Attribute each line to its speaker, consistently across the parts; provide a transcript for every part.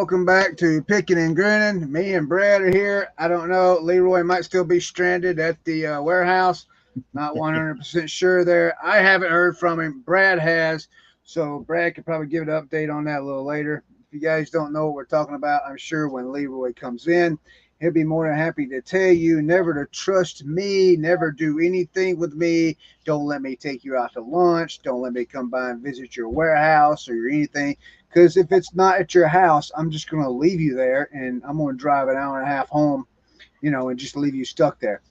Speaker 1: welcome back to Pickin and Grinnin. Me and Brad are here. I don't know. Leroy might still be stranded at the warehouse. Not 100% sure there. I haven't heard from him. Brad has. So Brad could probably give an update on that a little later. If you guys don't know what we're talking about, I'm sure when Leroy comes in, he'll be more than happy to tell you never to trust me, never do anything with me. Don't let me take you out to lunch. Don't let me come by and visit your warehouse or your anything. Because if it's not at your house, I'm just going to leave you there and I'm going to drive an hour and a half home, and just leave you stuck there.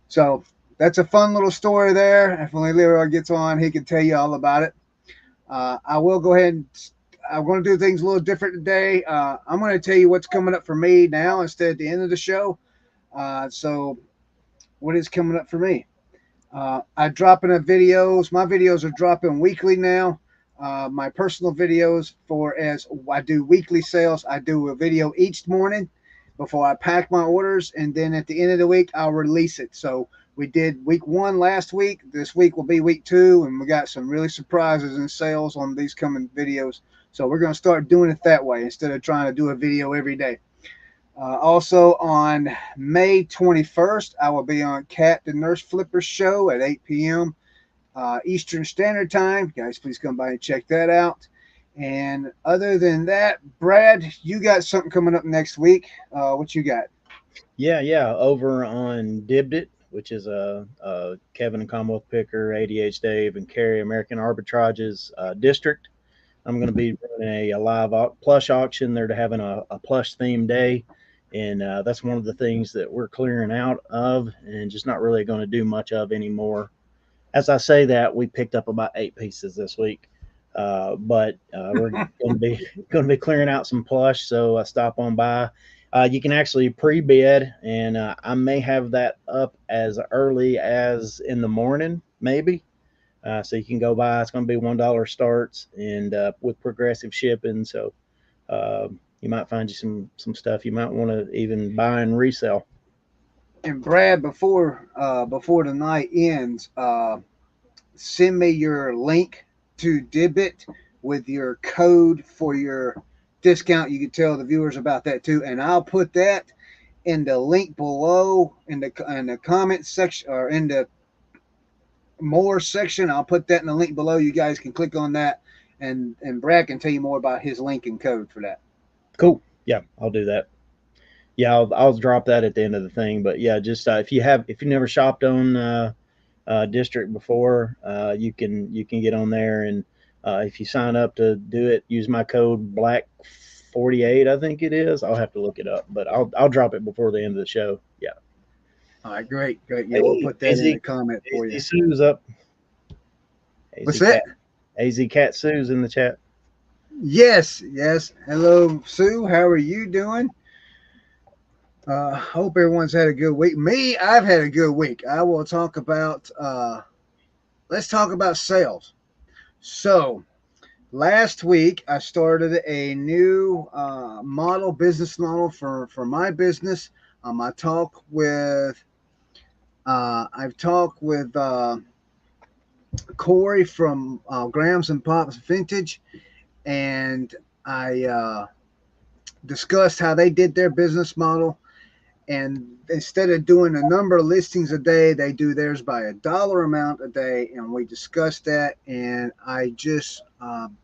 Speaker 1: So that's a fun little story there. If only Leroy gets on, he can tell you all about it. I will go ahead and I'm going to do things a little different today. I'm going to tell you what's coming up for me now instead at the end of the show. So what is coming up for me? I'm dropping videos. My videos are dropping weekly now. My personal videos for as I do weekly sales. I do a video each morning before I pack my orders, and then at the end of the week I'll release it. So we did week 1 last week. This week will be week 2, and we got some really surprises and sales on these coming videos. So we're going to start doing it that way instead of trying to do a video every day. Also on May 21st, I will be on Cat the Nurse Flipper show at 8 p.m. Eastern Standard Time. Guys, please come by and check that out. And other than that, Brad, you got something coming up next week. What you got?
Speaker 2: Yeah. Over on Dibbed It, which is a Kevin and Commonwealth Picker, ADH Dave, and Carrie American Arbitrages district. I'm going to be doing a live plush auction. They're having a plush theme day. And that's one of the things that we're clearing out of and just not really going to do much of anymore. As I say that, we picked up about 8 pieces this week. But we're going to be clearing out some plush, so stop on by. You can actually pre-bid, and I may have that up as early as in the morning, maybe. So you can go by. It's going to be $1 starts, and with progressive shipping. So you might find you some stuff you might want to even buy and resell.
Speaker 1: And Brad, before the night ends, send me your link to Dibbit with your code for your discount. You can tell the viewers about that too, and I'll put that in the link below in the comment section or in the more section. I'll put that in the link below. You guys can click on that, and Brad can tell you more about his link and code for that.
Speaker 2: Cool. Yeah, I'll do that. Yeah, I'll drop that at the end of the thing. But yeah, just if you never shopped on district before, you can get on there, and if you sign up to do it, use my code Black48. I think it is. I'll have to look it up, but I'll drop it before the end of the show. Yeah.
Speaker 1: All right, great. Yeah, we'll
Speaker 2: Hey,
Speaker 1: put that in the comment for you.
Speaker 2: AZ Sue's up.
Speaker 1: What's
Speaker 2: AZ
Speaker 1: that?
Speaker 2: Cat. AZ Cat Sue's in the chat.
Speaker 1: Yes. Hello, Sue. How are you doing? Hope everyone's had a good week. Me, I've had a good week. I will talk about. Let's talk about sales. So last week I started a new business model for my business. I talk with. I've talked with Corey from Grams and Pops Vintage, and I discussed how they did their business model. And instead of doing a number of listings a day, they do theirs by a dollar amount a day. And we discussed that. And I just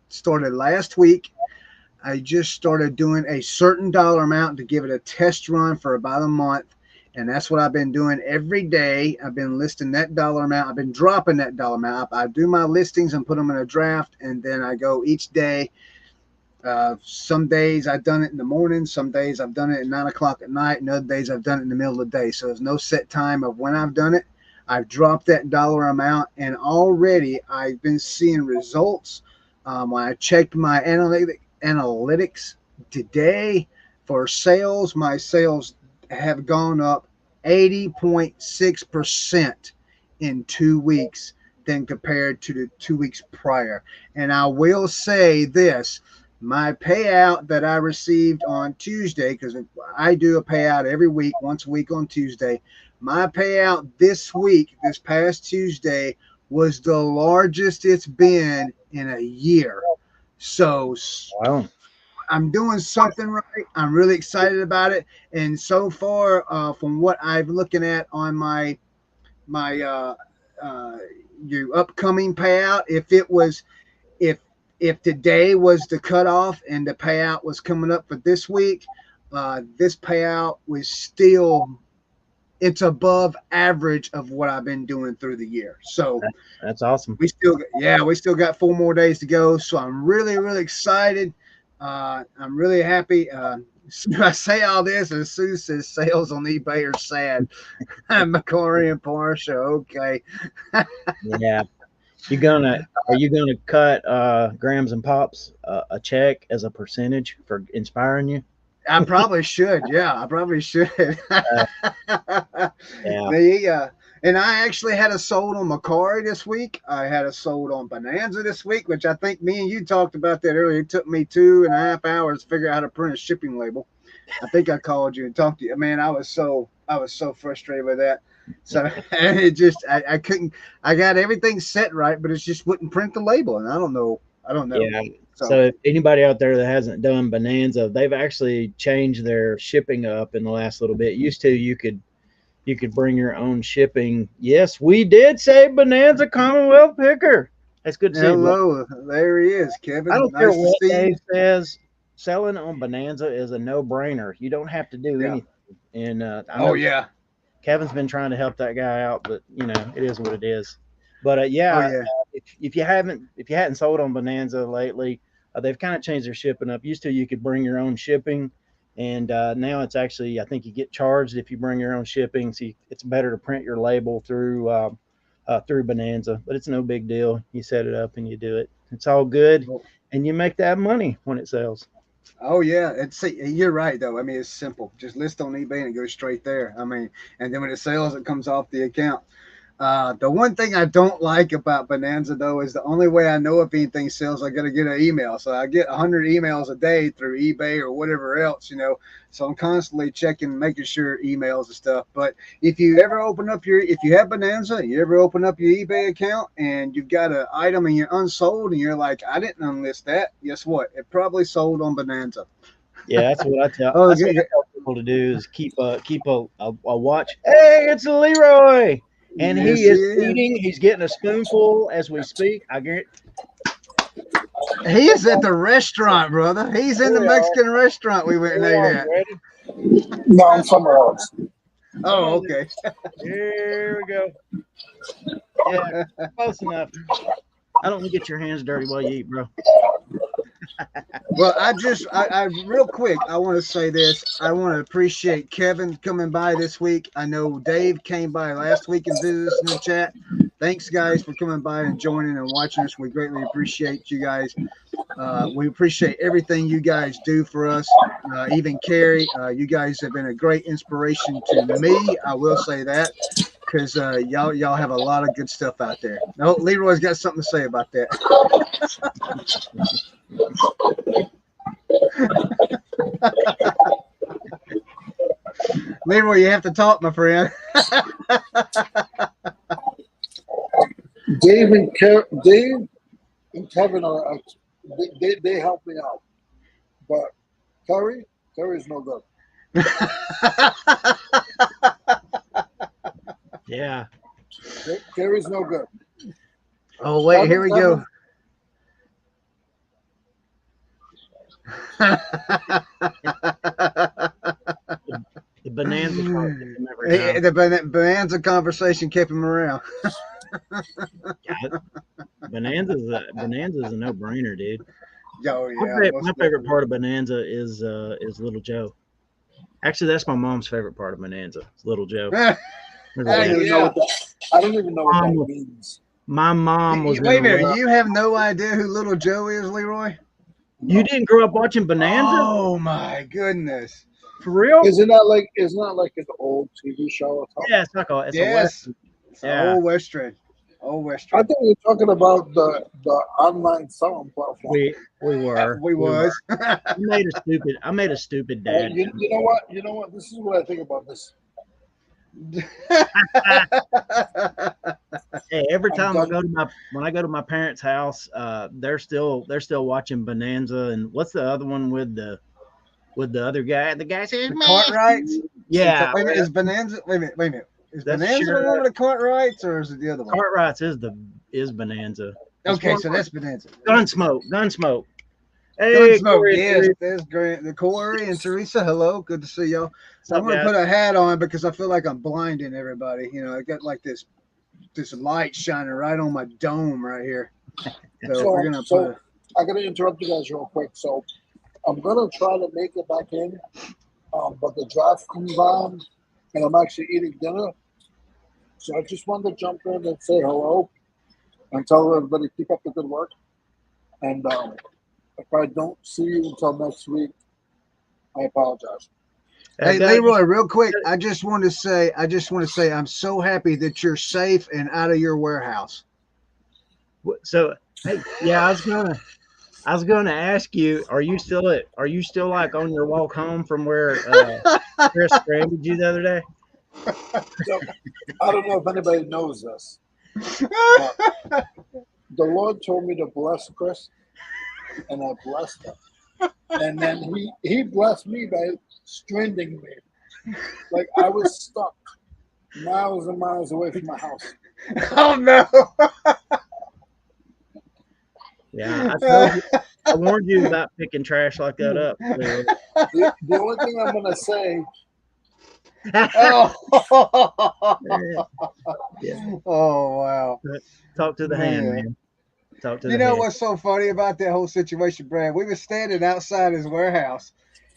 Speaker 1: started last week. I just started doing a certain dollar amount to give it a test run for about a month. And that's what I've been doing every day. I've been listing that dollar amount. I've been dropping that dollar amount. I do my listings and put them in a draft. And then I go each day. Some days I've done it in the morning. Some days I've done it at 9 o'clock at night. And other days I've done it in the middle of the day. So there's no set time of when I've done it. I've dropped that dollar amount, and already I've been seeing results. When I checked my analytics today for sales, my sales have gone up 80.6% in 2 weeks than compared to the 2 weeks prior. And I will say this. My payout that I received on Tuesday, because I do a payout every week, once a week on Tuesday. My payout this week, this past Tuesday, was the largest it's been in a year. So
Speaker 2: Wow.
Speaker 1: I'm doing something right. I'm really excited about it. And so far, from what I'm looking at on my uh, your upcoming payout, if if today was the cutoff and the payout was coming up for this week, this payout was still it's above average of what I've been doing through the year. So
Speaker 2: That's awesome.
Speaker 1: we still got 4 more days to go. So I'm really excited. I'm really happy. I say all this, and Sue says sales on eBay are sad. Macquarie and Porsche, okay.
Speaker 2: Yeah. Are you gonna cut Grams and Pops a check as a percentage for inspiring you?
Speaker 1: I probably should. Yeah, I probably should.
Speaker 2: Yeah.
Speaker 1: And I actually had a sold on Macquarie this week. I had a sold on Bonanza this week, which I think me and you talked about that earlier. It took me 2.5 hours to figure out how to print a shipping label. I think I called you and talked to you. Man, I was so frustrated with that. So it just I couldn't. I got everything set right, but it just wouldn't print the label, and I don't know. I don't know.
Speaker 2: Yeah. So if anybody out there that hasn't done Bonanza, they've actually changed their shipping up in the last little bit. Used to you could bring your own shipping. Yes, we did say Bonanza Commonwealth Picker. That's good to see you, bro.
Speaker 1: Hello, there he is, Kevin.
Speaker 2: I don't care
Speaker 1: Nice to
Speaker 2: what
Speaker 1: see you.
Speaker 2: Dave says. Selling on Bonanza is a no-brainer. You don't have to do
Speaker 1: Yeah.
Speaker 2: anything. And I
Speaker 1: Oh
Speaker 2: know
Speaker 1: yeah.
Speaker 2: Kevin's been trying to help that guy out, but it is what it is. But
Speaker 1: Oh
Speaker 2: yeah,
Speaker 1: yeah.
Speaker 2: if you hadn't sold on Bonanza lately, they've kind of changed their shipping up. Used to you could bring your own shipping, and now it's actually I think you get charged if you bring your own shipping. So it's better to print your label through Bonanza, but it's no big deal. You set it up and you do it. It's all good,
Speaker 1: Oh,
Speaker 2: and you make that money when it sells.
Speaker 1: oh yeah. You're right though. I mean, it's simple. Just list on eBay and it goes straight there. I mean, and then when it sells, it comes off the account. The one thing I don't like about Bonanza though is the only way I know if anything sells, I got to get an email. So I get 100 emails a day through eBay or whatever else. So I'm constantly checking, making sure emails and stuff. But if you have Bonanza, you ever open up your eBay account and you've got an item and you're unsold and you're like, I didn't unlist that. Guess what? It probably sold on Bonanza.
Speaker 2: Yeah, that's what I tell.
Speaker 1: Oh,
Speaker 2: That's what I tell people to do is keep a watch. Hey, it's Leroy, and he
Speaker 1: yes, he
Speaker 2: is
Speaker 1: is.
Speaker 2: eating. He's getting a spoonful as we speak. I guarantee.
Speaker 1: He is at the restaurant, brother. He's in
Speaker 2: Here
Speaker 1: the
Speaker 2: we are.
Speaker 1: Mexican restaurant we went
Speaker 2: Here
Speaker 1: and
Speaker 2: we
Speaker 1: ate
Speaker 2: are.
Speaker 1: at.
Speaker 2: You ready?
Speaker 3: No, I'm somewhere else.
Speaker 2: Come
Speaker 1: Oh,
Speaker 2: on.
Speaker 1: okay.
Speaker 2: Here we go. Yeah, close enough. I don't want to get your hands dirty while you eat, bro.
Speaker 1: Well, I real quick, I want to say this. I want to appreciate Kevin coming by this week. I know Dave came by last week and visited us in the chat. Thanks, guys, for coming by and joining and watching us. We greatly appreciate you guys. We appreciate everything you guys do for us. Even Carrie, you guys have been a great inspiration to me. I will say that because y'all have a lot of good stuff out there. No, Leroy's got something to say about that. Leroy, you have to talk, my friend.
Speaker 3: Dave and Kevin are they help me out, but Terry's no good.
Speaker 2: Yeah.
Speaker 3: Terry's no good.
Speaker 1: Oh wait, here we go.
Speaker 2: The Bonanza conversation never
Speaker 1: Hey,
Speaker 2: know.
Speaker 1: the Bonanza conversation kept him around.
Speaker 2: Yeah, Bonanza's a no-brainer, dude.
Speaker 1: Oh
Speaker 2: My,
Speaker 1: yeah,
Speaker 2: fa-
Speaker 1: most
Speaker 2: my favorite
Speaker 1: definitely.
Speaker 2: part of Bonanza is Little Joe. Actually, that's my mom's favorite part of Bonanza. It's Little Joe.
Speaker 1: Ah,
Speaker 2: There's
Speaker 3: I
Speaker 2: a
Speaker 3: don't even know
Speaker 1: yeah.
Speaker 3: what that. I don't even know what
Speaker 2: Mom
Speaker 3: that
Speaker 2: was-
Speaker 3: means.
Speaker 2: My mom was
Speaker 1: Wait a
Speaker 2: in
Speaker 1: minute,
Speaker 2: love.
Speaker 1: you have no idea who Little Joe is, Leroy?
Speaker 2: You didn't grow up watching Bonanza?
Speaker 1: Oh my goodness.
Speaker 2: For real?
Speaker 3: Isn't that like an old TV show or something?
Speaker 2: Yeah, it's a
Speaker 1: Yes.
Speaker 2: western.
Speaker 1: It's an
Speaker 2: Yeah.
Speaker 1: old Western. Old
Speaker 3: I
Speaker 1: Western.
Speaker 3: think we're talking about the online selling platform.
Speaker 2: We were.
Speaker 1: We was.
Speaker 2: I made a stupid dad.
Speaker 3: You know what? You know what? This is what I think about this.
Speaker 2: Hey, every
Speaker 3: I'm
Speaker 2: time I
Speaker 3: done.
Speaker 2: go to my parents' house, they're still watching Bonanza, and what's the other one with the other guy? The guy says,
Speaker 1: The
Speaker 2: "Man,
Speaker 1: Cartwrights.
Speaker 2: yeah,
Speaker 1: Wait a minute, is Bonanza? Wait a minute. Wait a minute. Is
Speaker 2: that's
Speaker 1: Bonanza the
Speaker 2: sure
Speaker 1: one with the Cartwrights, or is it the other one?
Speaker 2: Cartwrights is Bonanza. It's
Speaker 1: Okay,
Speaker 2: one
Speaker 1: so
Speaker 2: where
Speaker 1: that's Bonanza.
Speaker 2: Gunsmoke. Hey,
Speaker 1: Gunsmoke,
Speaker 2: Corey and
Speaker 1: yes,
Speaker 2: Teresa,
Speaker 1: there's great. The Corey and Teresa, hello, good to see y'all.
Speaker 2: what's
Speaker 1: I'm
Speaker 2: up,
Speaker 1: gonna
Speaker 2: guys?
Speaker 1: put a hat on because I feel like I'm blinding everybody. You know, I got like this light shining right on my dome right here. So we're gonna put.
Speaker 3: I gotta interrupt you guys real quick. So I'm gonna try to make it back in, but the draft comes on, and I'm actually eating dinner. So I just wanted to jump in and say hello and tell everybody keep up the good work. And if I don't see you until next week, I apologize.
Speaker 1: Hey
Speaker 2: Doug,
Speaker 1: Leroy, real quick, I just want to say, I'm so happy that you're safe and out of your warehouse.
Speaker 2: so hey, yeah, I was gonna ask you, are you still like on your walk home from where Chris stranded you the other day?
Speaker 3: So I don't know if anybody knows this, but the Lord told me to bless Chris, and I blessed him. And then he blessed me by stranding me. Like I was stuck miles and miles away from my house.
Speaker 1: Oh no!
Speaker 2: Yeah, I warned you about picking trash like that up. Leroy.
Speaker 3: The only thing I'm gonna say,
Speaker 1: Oh,
Speaker 2: Yeah,
Speaker 1: oh wow,
Speaker 2: talk to the hand,
Speaker 1: man.
Speaker 2: man. Talk to
Speaker 1: You
Speaker 2: the
Speaker 1: know
Speaker 2: head.
Speaker 1: what's so funny about that whole situation, Brad? We were standing outside his warehouse,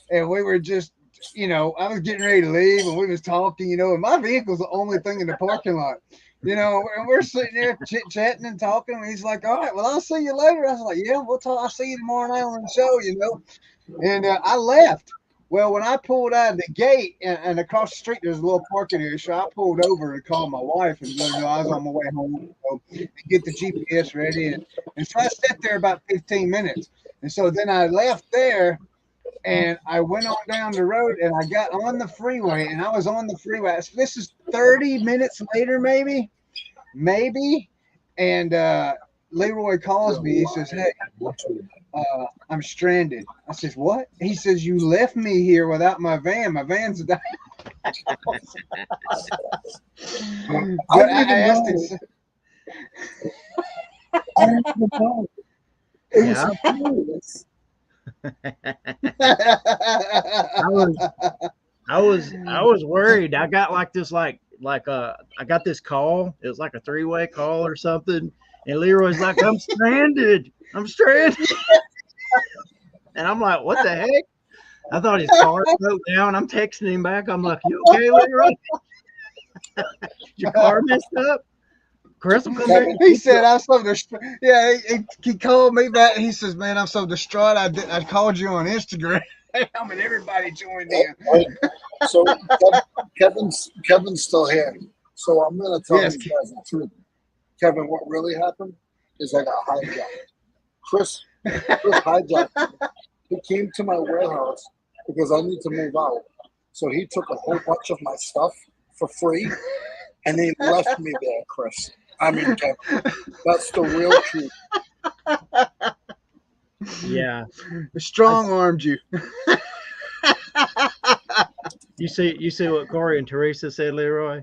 Speaker 1: and we were just, I was getting ready to leave, and we was talking, and my vehicle's the only thing in the parking lot, and we're sitting there chit chatting and talking. And he's like, "All right, well, I'll see you later." I was like, "Yeah, we'll talk. I'll see you tomorrow night on the show." And I left. Well, when I pulled out of the gate and across the street, there's a little parking area. So I pulled over and called my wife and let her know I was on my way home, and get the GPS ready. And so I sat there about 15 minutes. And so then I left there and I went on down the road and I got on the freeway and I was on the freeway. So this is 30 minutes later, maybe. And Leroy calls me. He says, "Hey, I'm stranded." I says, "What?" He says, "You left me here without my van. My van's died."
Speaker 3: I
Speaker 1: But
Speaker 3: didn't
Speaker 1: I
Speaker 3: even
Speaker 1: asked
Speaker 3: know.
Speaker 1: him.
Speaker 3: I didn't even know. It was
Speaker 2: Yeah,
Speaker 3: hilarious.
Speaker 2: I was worried. I got like this I got this call. It was like a three-way call or something. And Leroy's like, I'm stranded. I'm stranded. And I'm like, what the heck? I thought his car broke down. I'm texting him back. I'm like, you okay, Leroy? Your car messed up? Chris will come back
Speaker 3: Kevin,
Speaker 2: and
Speaker 1: He
Speaker 2: pick you
Speaker 1: said, "I'm so distraught." Yeah, he called me back. He says, "Man, I'm so distraught. I called you on Instagram." I mean, everybody joined in.
Speaker 3: right? So Kevin's still here. So I'm gonna tell
Speaker 1: Yes.
Speaker 3: these guys the truth. Kevin, what really happened is I got hijacked. Chris hijacked me. He came to my warehouse because I need to move out. So he took a whole bunch of my stuff for free and he left me there, Chris. I mean, Kevin, that's the real truth.
Speaker 2: Yeah.
Speaker 1: Strong armed you.
Speaker 2: You see what Corey and Teresa said, Leroy?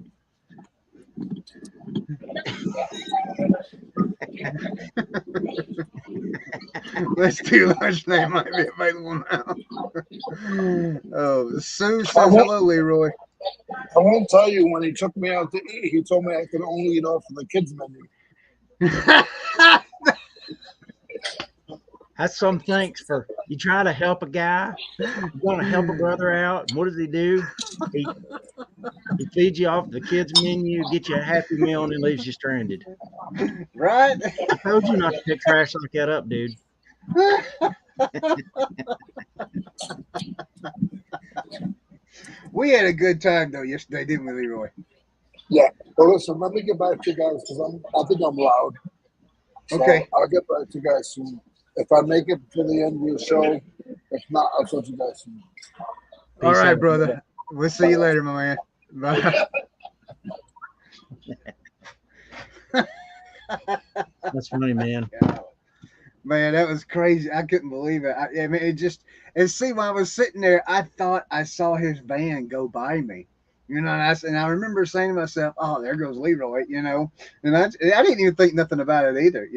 Speaker 1: Let's do lunch. They might be available now. Oh, Sue
Speaker 3: I
Speaker 1: says
Speaker 3: won't,
Speaker 1: hello, Leroy.
Speaker 3: I won't tell you when he took me out to eat, he told me I could only eat off of the kids' menu.
Speaker 2: That's some thanks for you try to help a guy. You want to help a brother out. And what does he do? He he feeds you off the kids' menu, get you a happy meal, and then leaves you stranded.
Speaker 1: Right?
Speaker 2: I told you not to pick trash like that up, dude.
Speaker 1: We had a good time though yesterday, didn't we, Leroy?
Speaker 3: Yeah. But listen, let me get back to you guys because I think I'm loud. So
Speaker 1: Okay.
Speaker 3: I'll get back to you guys soon. If I make it to the end of the show, if not, I'll talk to you guys soon.
Speaker 1: All
Speaker 2: Peace
Speaker 1: right,
Speaker 2: out.
Speaker 1: brother. We'll see you later, my man. Bye.
Speaker 2: That's funny, man.
Speaker 1: Yeah. Man, that was crazy. I couldn't believe it. I mean, and see, when I was sitting there, I thought I saw his van go by me. And I remember saying to myself, "Oh, there goes Leroy," and I didn't even think nothing about it either.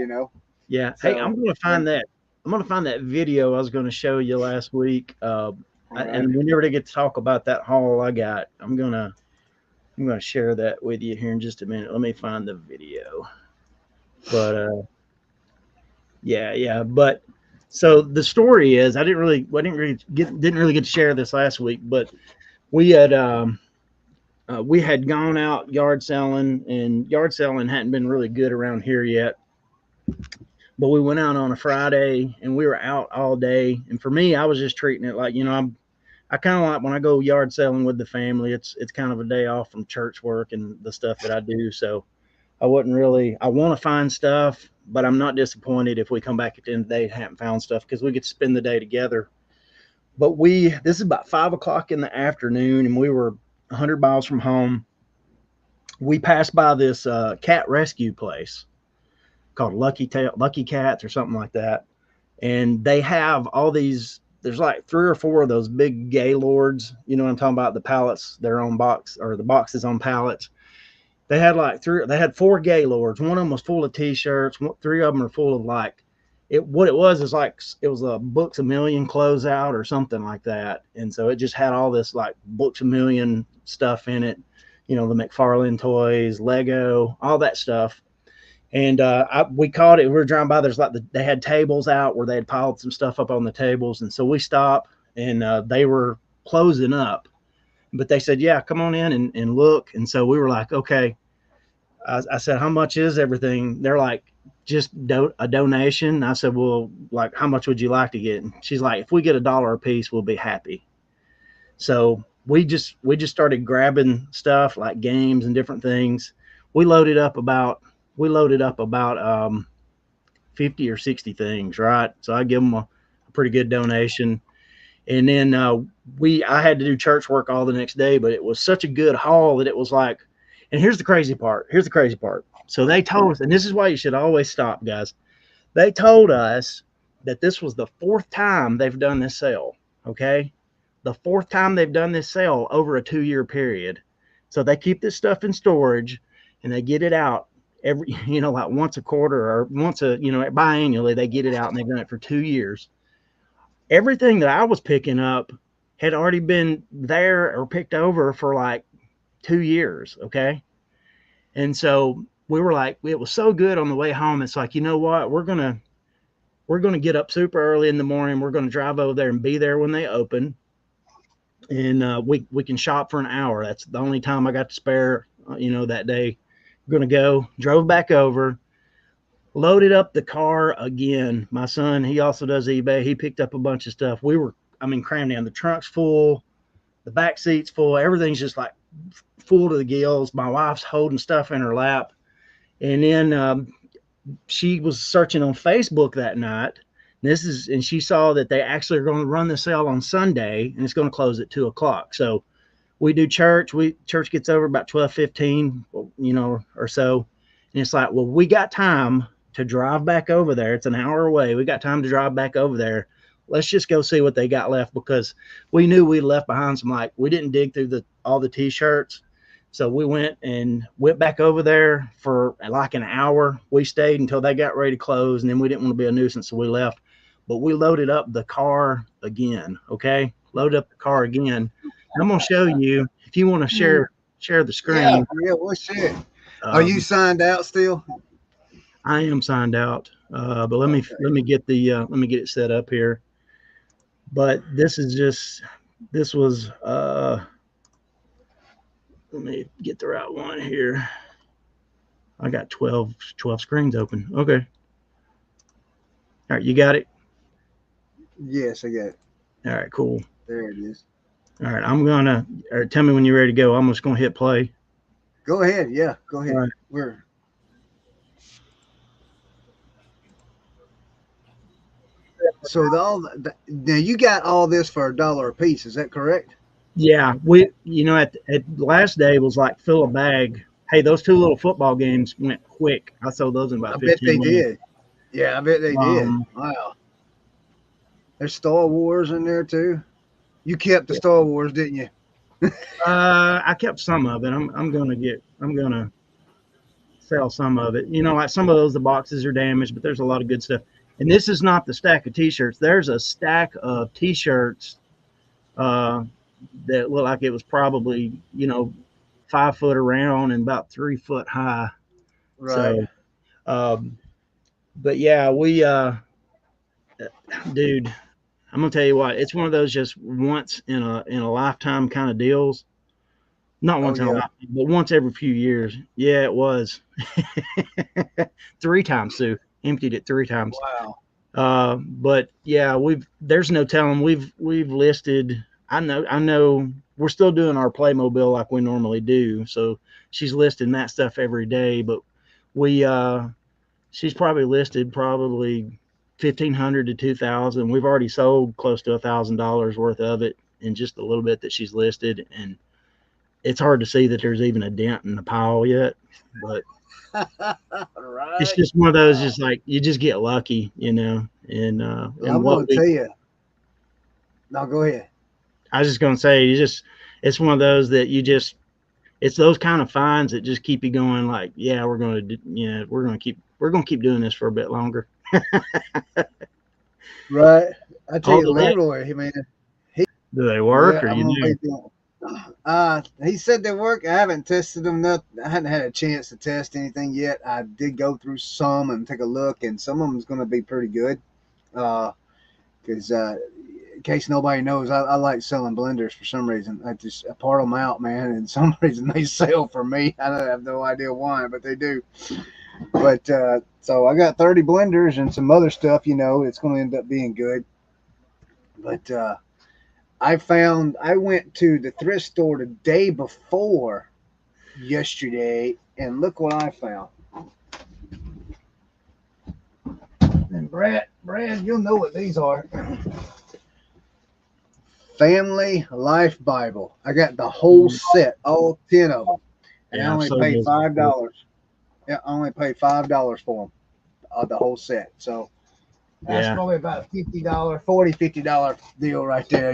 Speaker 2: Yeah. Hey, I'm
Speaker 1: So,
Speaker 2: gonna find that. I'm gonna find that video I was gonna show you last week.
Speaker 1: right.
Speaker 2: And we never did get to talk about that haul I got. I'm gonna share that with you here in just a minute. Let me find the video. But yeah. But so the story is, I didn't really get to share this last week, but we had we had gone out yard selling, and yard selling hadn't been really good around here yet. But we went out on a Friday, and we were out all day. And for me, I was just treating it like, I kind of like when I go yard selling with the family, it's kind of a day off from church work and the stuff that I do. So I wasn't really, I want to find stuff, but I'm not disappointed if we come back at the end of the day and haven't found stuff, because we get to spend the day together. But this is about 5 o'clock in the afternoon, and we were 100 miles from home. We passed by this cat rescue place called Lucky Cats or something like that. And they have all these, there's like 3 or 4 of those big Gaylords. You know what I'm talking about? The pallets, their own box, or the boxes on pallets. They had like they had 4 Gaylords. One of them was full of t-shirts. 3 of them are full of what it was is like, it was a Books A Million closeout or something like that. And so it just had all this like Books A Million stuff in it. The McFarlane toys, Lego, all that stuff. And we caught it. We were driving by. There's they had tables out where they had piled some stuff up on the tables. And so we stopped, and they were closing up. But they said, yeah, come on in and look. And so we were like, okay. I said, how much is everything? They're like, just a donation. I said, well, like, how much would you like to get? And she's like, if we get $1 a piece, we'll be happy. So we just started grabbing stuff like games and different things. We loaded up about 50 or 60 things, right? So I give them a pretty good donation. And then I had to do church work all the next day, but it was such a good haul that it was like, and here's the crazy part. So they told us, and this is why you should always stop, guys. They told us that this was the 4th time they've done this sale. Okay. The 4th time they've done this sale over a 2-year period. So they keep this stuff in storage, and they get it out every, like once a quarter or biannually, they get it out, and they've done it for 2 years. Everything that I was picking up had already been there or picked over for like 2 years. Okay. And so we were like, it was so good on the way home. It's like, you know what? We're going to get up super early in the morning. We're going to drive over there and be there when they open. And we can shop for an hour. That's the only time I got to spare, that day. We're going to go, drove back over, loaded up the car again. My son, he also does eBay. He picked up a bunch of stuff. We were, crammed in. The trunk's full, the back seat's full. Everything's just like full to the gills. My wife's holding stuff in her lap. And then she was searching on Facebook that night. And she saw that they actually are going to run the sale on Sunday, and it's going to close at 2:00. So we do church. Church gets over about 12:15, or so. And it's like, well, we got time to drive back over there. It's an hour away. We got time to drive back over there. Let's just go see what they got left, because we knew we left behind some, we didn't dig through all the t-shirts. So we went back over there for like an hour. We stayed until they got ready to close, and then we didn't want to be a nuisance, so we left. But we loaded up the car again. Okay, loaded up the car again. And I'm gonna show you, if you want to share the screen.
Speaker 1: Yeah, what's it? Are you signed out still?
Speaker 2: I am signed out, but let me get it set up here. But this was let me get the right one here. I got 12 screens open. Okay. All right, you got it?
Speaker 1: Yes, I got it.
Speaker 2: All right, cool.
Speaker 1: There it is.
Speaker 2: All right, tell me when you're ready to go. I'm just gonna hit play.
Speaker 1: Go ahead. Yeah, go ahead.
Speaker 2: All right.
Speaker 1: So now you got all this for $1 a piece. Is that correct?
Speaker 2: Yeah, at last day was like fill a bag Hey, those two little football games went quick. I sold those in
Speaker 1: I
Speaker 2: about
Speaker 1: bet
Speaker 2: 15
Speaker 1: they
Speaker 2: minutes.
Speaker 1: did. Yeah, I bet they did.
Speaker 2: Um,
Speaker 1: Wow. There's Star Wars in there too. You kept the Star Wars, didn't you?
Speaker 2: I kept some of it. I'm gonna sell some of it. You know, like some of those the boxes are damaged, but there's a lot of good stuff. And this is not the stack of T-shirts. There's a stack of T-shirts uh, that look like it was probably 5 foot around and about 3 foot high.
Speaker 1: Right.
Speaker 2: So, um, but yeah, dude, I'm gonna tell you what. It's one of those just once in a lifetime kind of deals. Not
Speaker 1: Oh
Speaker 2: once in a
Speaker 1: yeah.
Speaker 2: lifetime, but once every few years. Yeah, it was. 3 times, Sue. Emptied it 3 times.
Speaker 1: Wow.
Speaker 2: But yeah, there's no telling. We've listed. I know we're still doing our Playmobil like we normally do. So she's listing that stuff every day. But we she's probably listed probably 1,500 to 2,000. We've already sold close to $1,000 worth of it in just a little bit that she's listed, and it's hard to see that there's even a dent in the pile yet. But it's
Speaker 1: Right.
Speaker 2: just one of those,
Speaker 1: Wow.
Speaker 2: just like you just get lucky, and
Speaker 1: Well,
Speaker 2: and
Speaker 1: I'm
Speaker 2: what
Speaker 1: gonna
Speaker 2: we
Speaker 1: tell you. Now go ahead.
Speaker 2: I was just gonna say, it's one of those that it's those kind of finds that just keep you going. Like, yeah, we're gonna keep doing this for a bit longer.
Speaker 1: Right. I tell you,
Speaker 2: Although that,
Speaker 1: Leroy, man.
Speaker 2: do they work
Speaker 1: Yeah,
Speaker 2: or
Speaker 1: I'm
Speaker 2: you
Speaker 1: gonna
Speaker 2: know?
Speaker 1: be doing. He said they work. I haven't tested them. I hadn't had a chance to test anything yet. I did go through some and take a look, and some of them's going to be pretty good. Because in case nobody knows, I like selling blenders for some reason. I part them out, man, and some reason they sell for me. I don't have no idea why, but they do. But so I got 30 blenders and some other stuff. It's going to end up being good. But I went to the thrift store the day before yesterday, and look what I found. And Brad, you'll know what these are. Family Life Bible. I got the whole set, all 10 of them, and I
Speaker 2: Yeah, I've
Speaker 1: only
Speaker 2: sold
Speaker 1: paid
Speaker 2: those
Speaker 1: five
Speaker 2: before.
Speaker 1: dollars. Yeah, I only paid $5 for them, the whole set. So that's
Speaker 2: Yeah,
Speaker 1: probably about $50, $50 deal right there.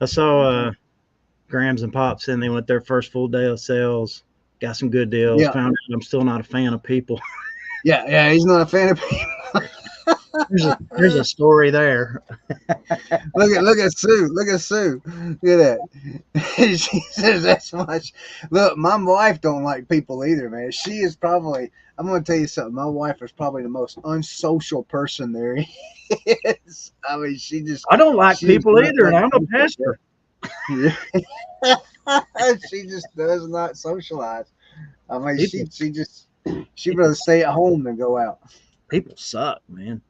Speaker 2: I saw Grams and Pops, and they went their first full day of sales. Got some good deals.
Speaker 1: Yeah,
Speaker 2: Found out I'm still not a fan of people.
Speaker 1: yeah. He's not a fan of.
Speaker 2: There's a story there.
Speaker 1: Look at Sue. Look at Sue. Look at that. She says that's much. Look, my wife don't like people either, man. She is probably. I'm gonna tell you something. My wife is probably the most unsocial person there is. I mean,
Speaker 2: I don't like
Speaker 1: she does
Speaker 2: people
Speaker 1: not
Speaker 2: either, and
Speaker 1: like
Speaker 2: I'm a
Speaker 1: people.
Speaker 2: pastor.
Speaker 1: She just does not socialize. I mean,
Speaker 2: People
Speaker 1: she'd
Speaker 2: people
Speaker 1: rather stay at home than go out.
Speaker 2: people suck, man.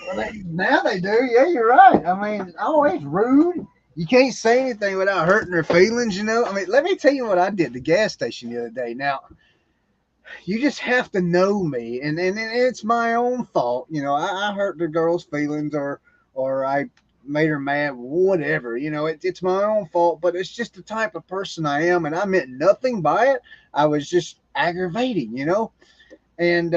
Speaker 1: Well, now they do. Yeah, you're right. I mean, always rude. You can't say anything without hurting their feelings. I mean, let me tell you what I did at the gas station the other day. Now, you just have to know me, and it's my own fault. I hurt the girl's feelings, or I made her mad, whatever. It's my own fault, but it's just the type of person I am, and I meant nothing by it. I was just aggravating. And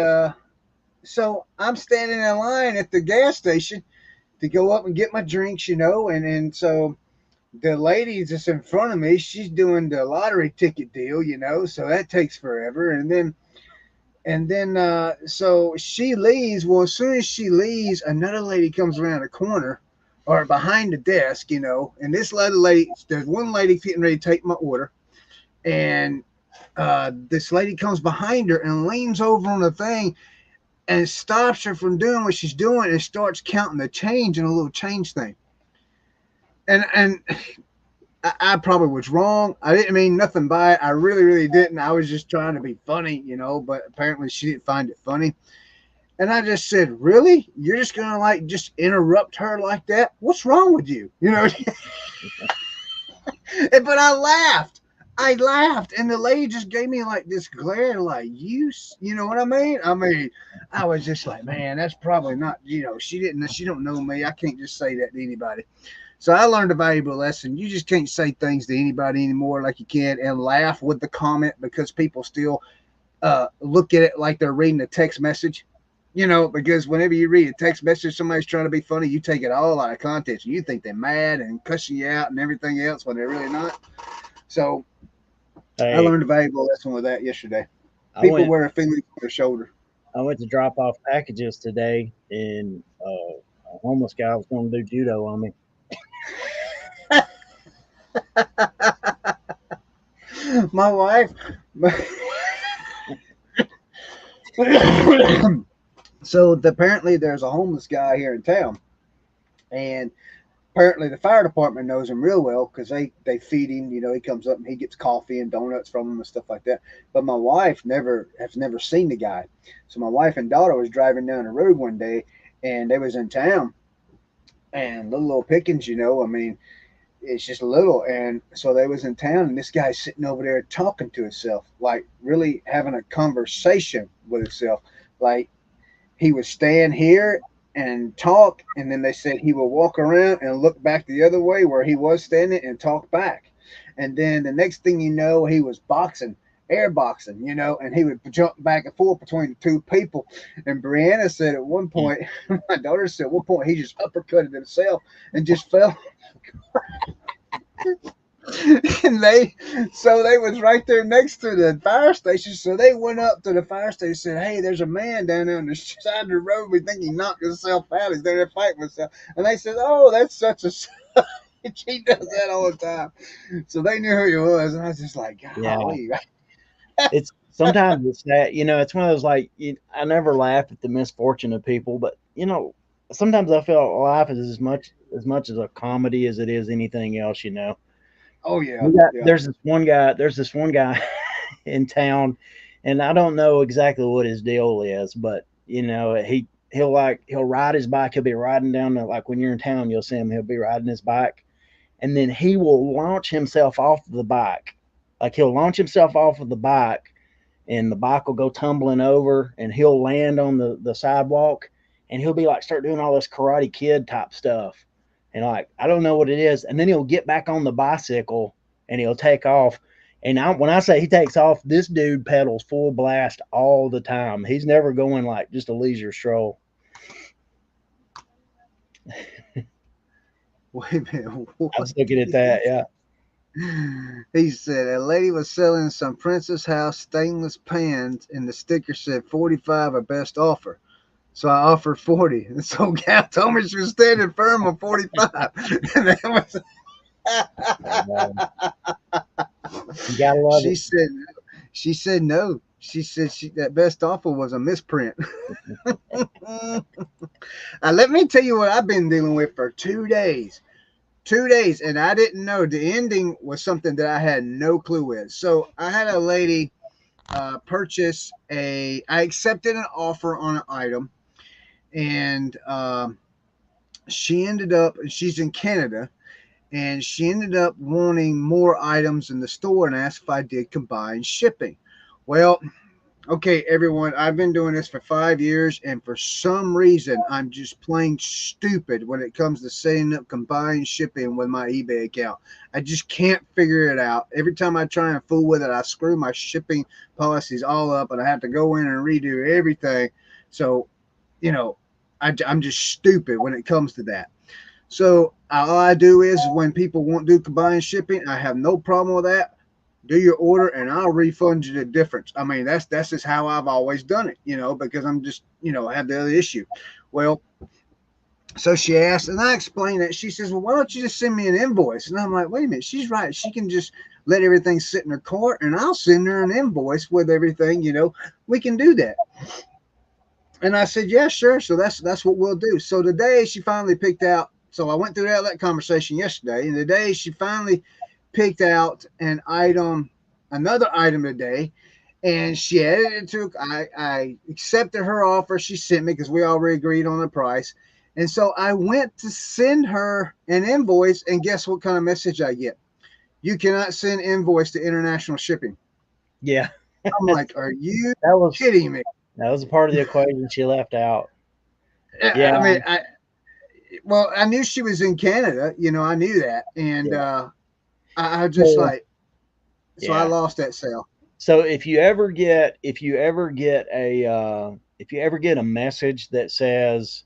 Speaker 1: so I'm standing in line at the gas station to go up and get my drinks, and so the lady just in front of me, she's doing the lottery ticket deal, so that takes forever. And then so she leaves. Well, as soon as she leaves, another lady comes around the corner or behind the desk, and this other lady, there's one lady getting ready to take my order, and this lady comes behind her and leans over on the thing and stops her from doing what she's doing and starts counting the change in a little change thing. And I probably was wrong. I didn't mean nothing by it. I really, really didn't. I was just trying to be funny, but apparently she didn't find it funny. And I just said, "Really? You're just gonna just interrupt her like that? What's wrong with you?" But I laughed. I laughed, and the lady just gave me like this glare, like you know what I mean? I mean, I was just like, man, that's probably not. She don't know me. I can't just say that to anybody. So I learned a valuable lesson. You just can't say things to anybody anymore like you can and laugh with the comment because people still look at it like they're reading a text message. Because whenever you read a text message, somebody's trying to be funny, you take it all out of context. You think they're mad and cussing you out and everything else when they're really not. So I
Speaker 2: Hey,
Speaker 1: learned a valuable lesson with that yesterday.
Speaker 2: I
Speaker 1: People
Speaker 2: went
Speaker 1: wearing feelings on their shoulder.
Speaker 2: I went to drop off packages today, and a homeless guy was going to do judo on me.
Speaker 1: My wife. So apparently there's a homeless guy here in town, and apparently the fire department knows him real well because they feed him. He comes up and he gets coffee and donuts from them and stuff like that. But my wife has never seen the guy. So my wife and daughter was driving down the road one day, and they was in town, and little Pickins, I mean, it's just little. And so they was in town, and this guy's sitting over there talking to himself, like really having a conversation with himself. Like he would stand here and talk, and then they said he would walk around and look back the other way where he was standing and talk back. And then the next thing you know, he was boxing, air boxing, and he would jump back and forth between the two people. And Brianna said at one point, my daughter said at one point, he just uppercutted himself and just fell. And they was right there next to the fire station. So they went up to the fire station and said, "Hey, there's a man down there on the side of the road. We think he knocked himself out. He's down there fighting with himself." And they said, "Oh, that's such a he does that all the time." So they knew who he was, and I was just like,
Speaker 2: Yeah,
Speaker 1: "Golly."
Speaker 2: it's sometimes it's that it's one of those like I never laugh at the misfortune of people, but sometimes I feel life is as much as a comedy as it is anything else.
Speaker 1: Oh yeah,
Speaker 2: We got
Speaker 1: yeah.
Speaker 2: there's this one guy in town, and I don't know exactly what his deal is, but he'll ride his bike. He'll be riding down like when you're in town, you'll see him. He'll be riding his bike, and then he will launch himself off the bike. Like he'll launch himself off of the bike, and the bike will go tumbling over, and he'll land on the sidewalk, and he'll be like start doing all this Karate Kid type stuff, and like I don't know what it is, and then he'll get back on the bicycle and he'll take off. And when I say he takes off, this dude pedals full blast all the time. He's never going like just a leisure stroll.
Speaker 1: Wait a minute.
Speaker 2: I
Speaker 1: What?
Speaker 2: was looking at that. Yeah.
Speaker 1: He said a lady was selling some Princess House stainless pans, and the sticker said 45 a best offer. So I offered 40. And so Gal told me she was standing firm on 45. And that was
Speaker 2: You gotta love
Speaker 1: she
Speaker 2: it.
Speaker 1: said she said no. She said that best offer was a misprint. Let me tell you what I've been dealing with for 2 days. 2 days, and I didn't know the ending was something that I had no clue with. So I had a lady purchase I accepted an offer on an item, and she ended up, she's in Canada, and she ended up wanting more items in the store and asked if I did combined shipping. Well, okay, everyone, I've been doing this for 5 years, and for some reason, I'm just plain stupid when it comes to setting up combined shipping with my eBay account. I just can't figure it out. Every time I try and fool with it, I screw my shipping policies all up, and I have to go in and redo everything. So, I'm just stupid when it comes to that. So all I do is when people won't do combined shipping, I have no problem with that. Do your order and I'll refund you the difference. I mean, that's just how I've always done it, because I'm just, I have the other issue. Well, so she asked, and I explained that. She says, "Well, why don't you just send me an invoice?" And I'm like, "Wait a minute, she's right. She can just let everything sit in her cart, and I'll send her an invoice with everything. We can do that." And I said, "Yeah, sure." So that's what we'll do. So today she finally picked out. So I went through that conversation yesterday, and today she finally picked out another item today, and she added it to. I accepted her offer she sent me because we already agreed on the price, and so I went to send her an invoice, and guess what kind of message I get? You cannot send invoice to international shipping.
Speaker 2: Yeah,
Speaker 1: I'm like, are you
Speaker 2: that was
Speaker 1: kidding me?
Speaker 2: that was a part of the equation she left out. Yeah,
Speaker 1: I mean, well, I knew she was in Canada. I knew that, and
Speaker 2: Yeah.
Speaker 1: I just
Speaker 2: So
Speaker 1: like so I
Speaker 2: yeah.
Speaker 1: lost that sale.
Speaker 2: So if you ever get a message that says,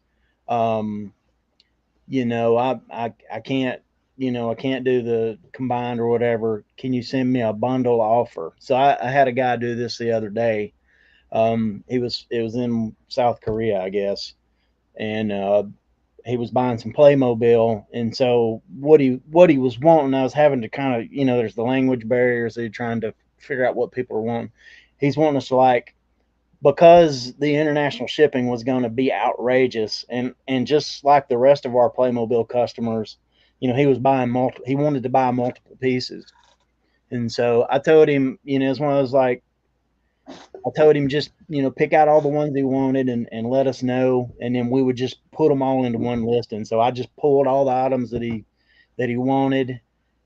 Speaker 2: um, I can't, I can't do the combined or whatever. Can you send me a bundle offer? So I had a guy do this the other day. It was in South Korea, I guess, and he was buying some Playmobil, and so what he was wanting, I was having to kind of, there's the language barriers. They're trying to figure out what people are wanting. He's wanting us to like, because the international shipping was going to be outrageous, and just like the rest of our Playmobil customers, he was buying multiple. He wanted to buy multiple pieces, and so I told him, it's one of those like, I told him just pick out all the ones he wanted and let us know, and then we would just put them all into one list. And so I just pulled all the items that he wanted,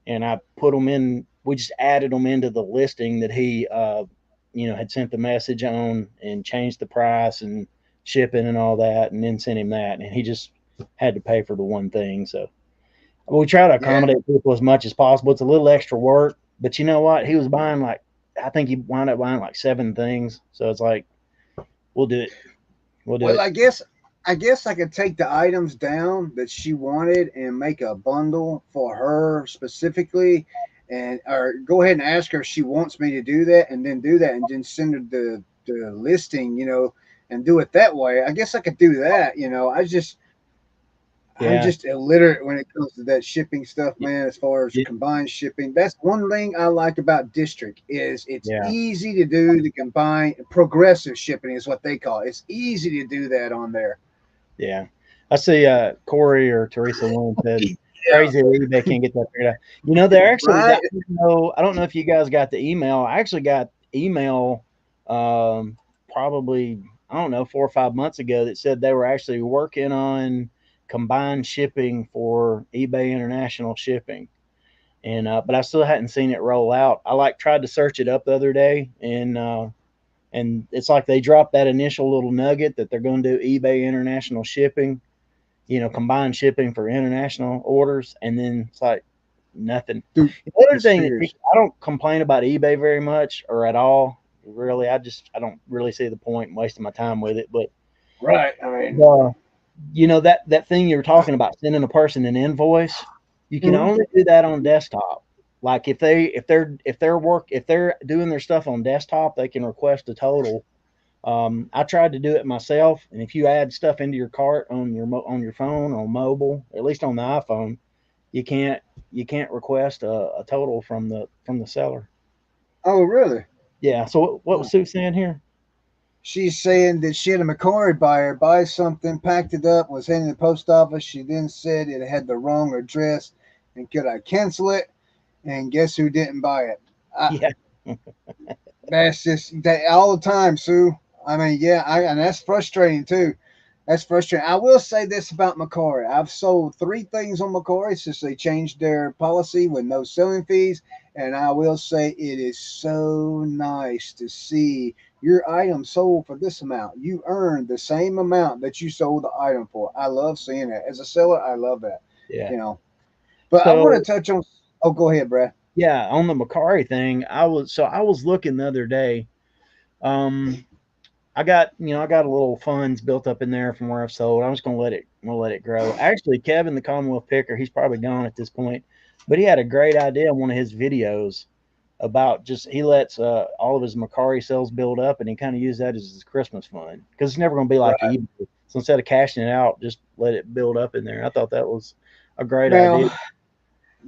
Speaker 2: and I put them in. We just added them into the listing that he had sent the message on, and changed the price and shipping and all that, and then sent him that, and he just had to pay for the one thing. So we try to
Speaker 1: Yeah.
Speaker 2: accommodate people as much as possible. It's a little extra work, but you know what? He was buying like, I think he wound up buying like seven things. So it's like, we'll do it. We'll do
Speaker 1: Well,
Speaker 2: it.
Speaker 1: I guess I could take the items down that she wanted and make a bundle for her specifically, and or go ahead and ask her if she wants me to do that, and then do that, and then send her the listing, and do it that way. I guess I could do that. I'm
Speaker 2: Yeah.
Speaker 1: just illiterate when it comes to that shipping stuff,
Speaker 2: Y-
Speaker 1: man. As far as
Speaker 2: y-
Speaker 1: combined shipping, that's one thing I like about District is it's
Speaker 2: Yeah.
Speaker 1: easy to do the combined progressive shipping is what they call it. It's easy to do that on there.
Speaker 2: Yeah. I see Corey or Teresa Lynn said, crazy that eBay can't get that figured out. They're actually,
Speaker 1: Right?
Speaker 2: I don't know if you guys got the email. I actually got email probably, I don't know, 4 or 5 months ago that said they were actually working on combined shipping for eBay international shipping. And but I still hadn't seen it roll out. I like tried to search it up the other day, and it's like they dropped that initial little nugget that they're going to do eBay international shipping, combined shipping for international orders, and then it's like nothing.
Speaker 1: Dude,
Speaker 2: The other thing that
Speaker 1: disappears.
Speaker 2: I don't complain about eBay very much or at all. Really, I don't really see the point in wasting my time with it. But
Speaker 1: Right. I mean,
Speaker 2: uh, that thing you were talking about, sending a person an invoice, you can
Speaker 1: mhm.
Speaker 2: only do that on desktop. Like if they're doing their stuff on desktop, they can request a total. I tried to do it myself, and if you add stuff into your cart on your phone on mobile, at least on the iPhone, you can't request a total from the seller.
Speaker 1: Oh, really?
Speaker 2: Yeah. So what was Sue saying here?
Speaker 1: She's saying that she had a Macquarie buyer buy something, packed it up, was heading to the post office. She then said it had the wrong address, and could I cancel it? And guess who didn't buy it? I,
Speaker 2: Yeah.
Speaker 1: that's just that all the time, Sue. I mean, yeah, and that's frustrating too. That's frustrating. I will say this about Macquarie. I've sold three things on Macquarie since they changed their policy with no selling fees. And I will say it is so nice to see your item sold for this amount. You earned the same amount that you sold the item for. I love seeing that. As a seller, I love that.
Speaker 2: Yeah.
Speaker 1: You know. But I want
Speaker 2: So
Speaker 1: to touch on. Oh, go ahead, Brad.
Speaker 2: yeah, on the Macari thing, I was looking the other day. Um, I got a little funds built up in there from where I've sold. I'm just gonna let it grow. Actually, Kevin, the Commonwealth picker, he's probably gone at this point, but he had a great idea on one of his videos about just he lets all of his Macari sales build up, and he kind of used that as his Christmas fund because it's never going to be like
Speaker 1: Right.
Speaker 2: eBay. So instead of cashing it out, just let it build up in there. I thought that was a great idea,
Speaker 1: Now,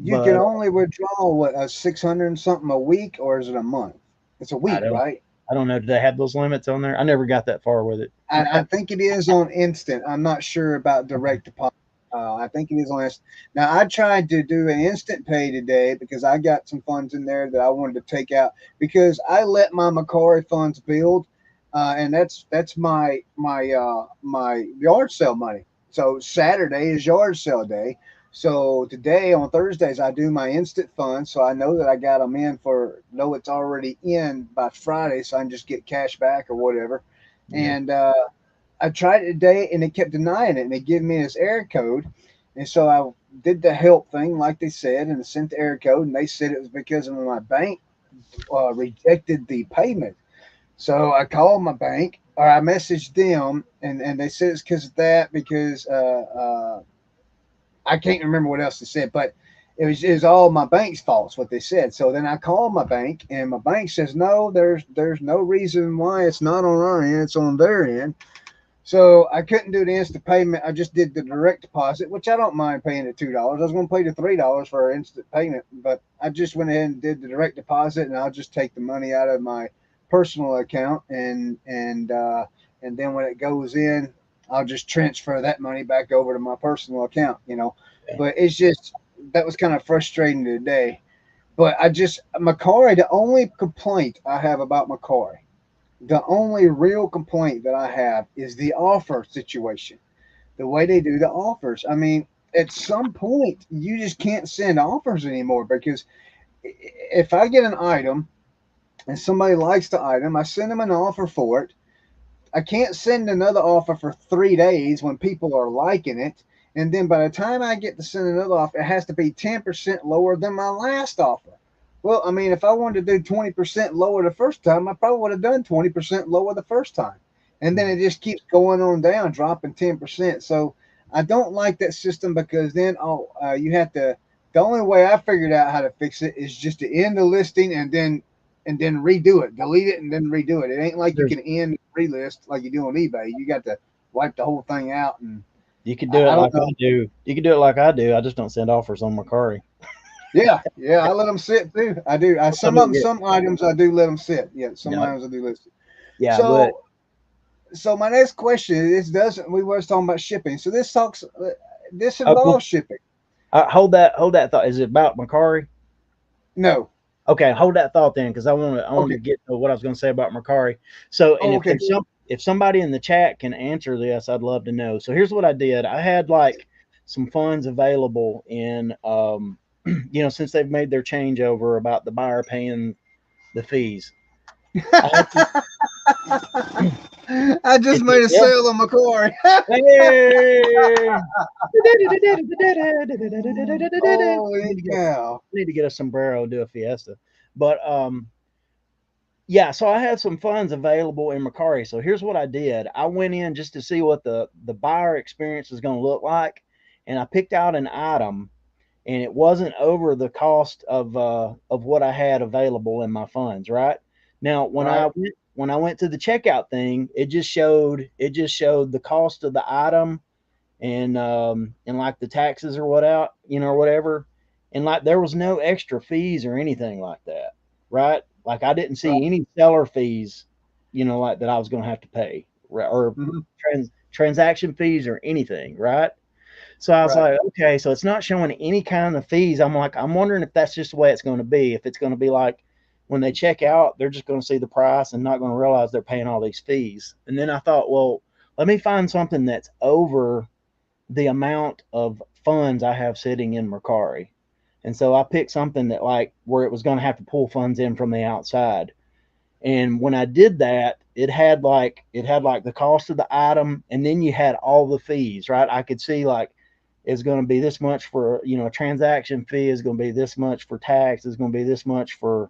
Speaker 1: you can
Speaker 2: but
Speaker 1: only withdraw what a 600 and something a week, or is it a month? It's a
Speaker 2: I
Speaker 1: week,
Speaker 2: don't
Speaker 1: right?
Speaker 2: I don't know. Do they have those limits on there? I never got that far with it.
Speaker 1: I think it is on instant. I'm not sure about direct deposit. I think it is on instant. Now, I tried to do an instant pay today because I got some funds in there that I wanted to take out because I let my Macquarie funds build, and that's my yard sale money. So Saturday is yard sale day. So today on Thursdays I do my instant funds, so I know that I got them in for know it's already in by Friday, so I can just get cash back or whatever.
Speaker 2: Yeah.
Speaker 1: And I tried it today and it kept denying it, and they gave me this error code, and so I did the help thing like they said, and sent the error code, and they said it was because of my bank rejected the payment. So I called my bank, or I messaged them, and they said it's because of that, because I can't remember what else they said, but it was all my bank's faults what they said. So then I called my bank, and my bank says no, there's no reason why it's not on our end, it's on their end. So I couldn't do the instant payment. I just did the direct deposit, which I don't mind paying the $2. I was going to pay the $3 for an instant payment, but I just went ahead and did the direct deposit, and I'll just take the money out of my personal account, and then when it goes in, I'll just transfer that money back over to my personal account. But it's just that was kind of frustrating today. But Macari, the only complaint I have about Macari, the only real complaint that I have is the offer situation, the way they do the offers. I mean, at some point, you just can't send offers anymore, because if I get an item and somebody likes the item, I send them an offer for it. I can't send another offer for 3 days when people are liking it. And then by the time I get to send another offer, it has to be 10% lower than my last offer. Well, I mean, if I wanted to do 20% lower the first time, I probably would have done 20% lower the first time. And then it just keeps going on down, dropping 10%. So I don't like that system, because then you have to. The only way I figured out how to fix it is just to end the listing, and then redo it, delete it, and then redo it. It ain't like you
Speaker 2: There's
Speaker 1: can end relist like you do on eBay. You got to wipe the whole thing out, and
Speaker 2: You could do it
Speaker 1: I don't
Speaker 2: like
Speaker 1: know.
Speaker 2: I do. You could do it like I do. I just don't send offers on Macari.
Speaker 1: Yeah, yeah, I let them sit too. I do.
Speaker 2: Some of it,
Speaker 1: Some items I do let them sit. Yeah, some
Speaker 2: yeah,
Speaker 1: items I do list.
Speaker 2: yeah, but
Speaker 1: So my next question is, doesn't we was talking about shipping? So this
Speaker 2: well,
Speaker 1: involves shipping.
Speaker 2: hold that thought. Is it about Macari?
Speaker 1: No.
Speaker 2: Okay, hold that thought then, because I wanted
Speaker 1: Okay.
Speaker 2: to get to what I was going to say about Macari. So, and
Speaker 1: Oh, okay. Good.
Speaker 2: if somebody in the chat can answer this, I'd love to know. So here's what I did. I had like some funds available in, since they've made their changeover about the buyer paying the fees. I had some,
Speaker 1: I just
Speaker 2: it's,
Speaker 1: made a
Speaker 2: yeah.
Speaker 1: sale on Macquarie.
Speaker 2: Hey!
Speaker 1: Holy cow!
Speaker 2: Need to get a sombrero, do a fiesta. But yeah, so I had some funds available in Macari. So here's what I did. I went in just to see what the buyer experience is going to look like, and I picked out an item, and it wasn't over the cost of what I had available in my funds. Right now,
Speaker 1: Right.
Speaker 2: when I went to the checkout thing, it just showed the cost of the item, and like the taxes or or whatever, and like there was no extra fees or anything like that, right? Like I didn't
Speaker 1: Right.
Speaker 2: see any seller fees, like that I was going to have to pay, or
Speaker 1: Hmm.
Speaker 2: transaction fees or anything, right? So I was
Speaker 1: Right.
Speaker 2: like, okay, so it's not showing any kind of fees. I'm like, I'm wondering if that's just the way it's going to be. If it's going to be like when they check out, they're just going to see the price and not going to realize they're paying all these fees. And then I thought, well, let me find something that's over the amount of funds I have sitting in Mercari. And so I picked something that like where it was going to have to pull funds in from the outside. And when I did that, it had like the cost of the item, and then you had all the fees, right? I could see like it's going to be this much for a transaction fee, is going to be this much for tax, is going to be this much for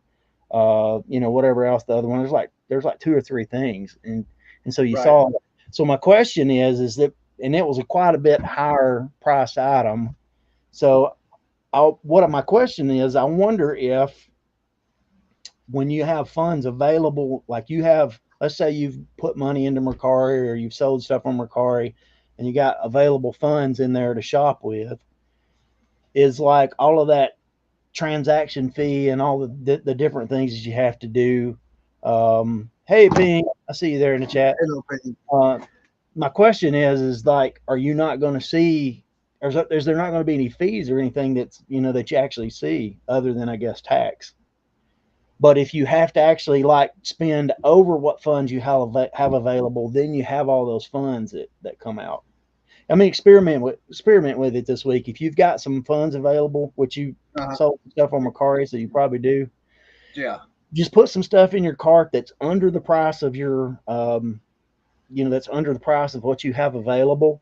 Speaker 2: whatever else the other one. There's like two or three things, and so you
Speaker 1: Right.
Speaker 2: saw. So my question is that, and it was a quite a bit higher priced item. So what my question is, I wonder if when you have funds available, like you have, let's say you've put money into Mercari or you've sold stuff on Mercari, and you got available funds in there to shop with, is like all of that transaction fee and all the different things that you have to do. Hey, Ping, I see you there in the chat.
Speaker 1: Hello, Peggy.
Speaker 2: Uh, my question is like, are you not going to see? Is there not going to be any fees or anything that you actually see other than I guess tax? But if you have to actually like spend over what funds you have available, then you have all those funds that come out. I mean, experiment with it this week. If you've got some funds available, which you
Speaker 1: Uh-huh.
Speaker 2: sold some stuff on Mercari, so you probably do,
Speaker 1: Yeah.
Speaker 2: just put some stuff in your cart that's under the price of that's under the price of what you have available,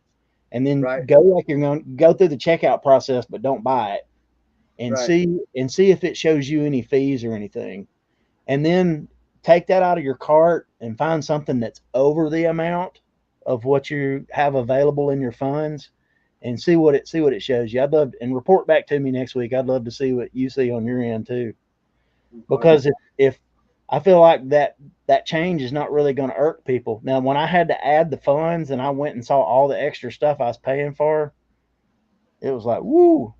Speaker 2: and then
Speaker 1: Right.
Speaker 2: go like you're going to go through the checkout process, but don't buy it, and
Speaker 1: Right.
Speaker 2: see if it shows you any fees or anything, and then take that out of your cart and find something that's over the amount of what you have available in your funds, and see what it shows you. I'd love and report back to me next week. I'd love to see what you see on your end too,
Speaker 1: Okay.
Speaker 2: because if I feel like that change is not really going to irk people. Now, when I had to add the funds and I went and saw all the extra stuff I was paying for, it was like, woo!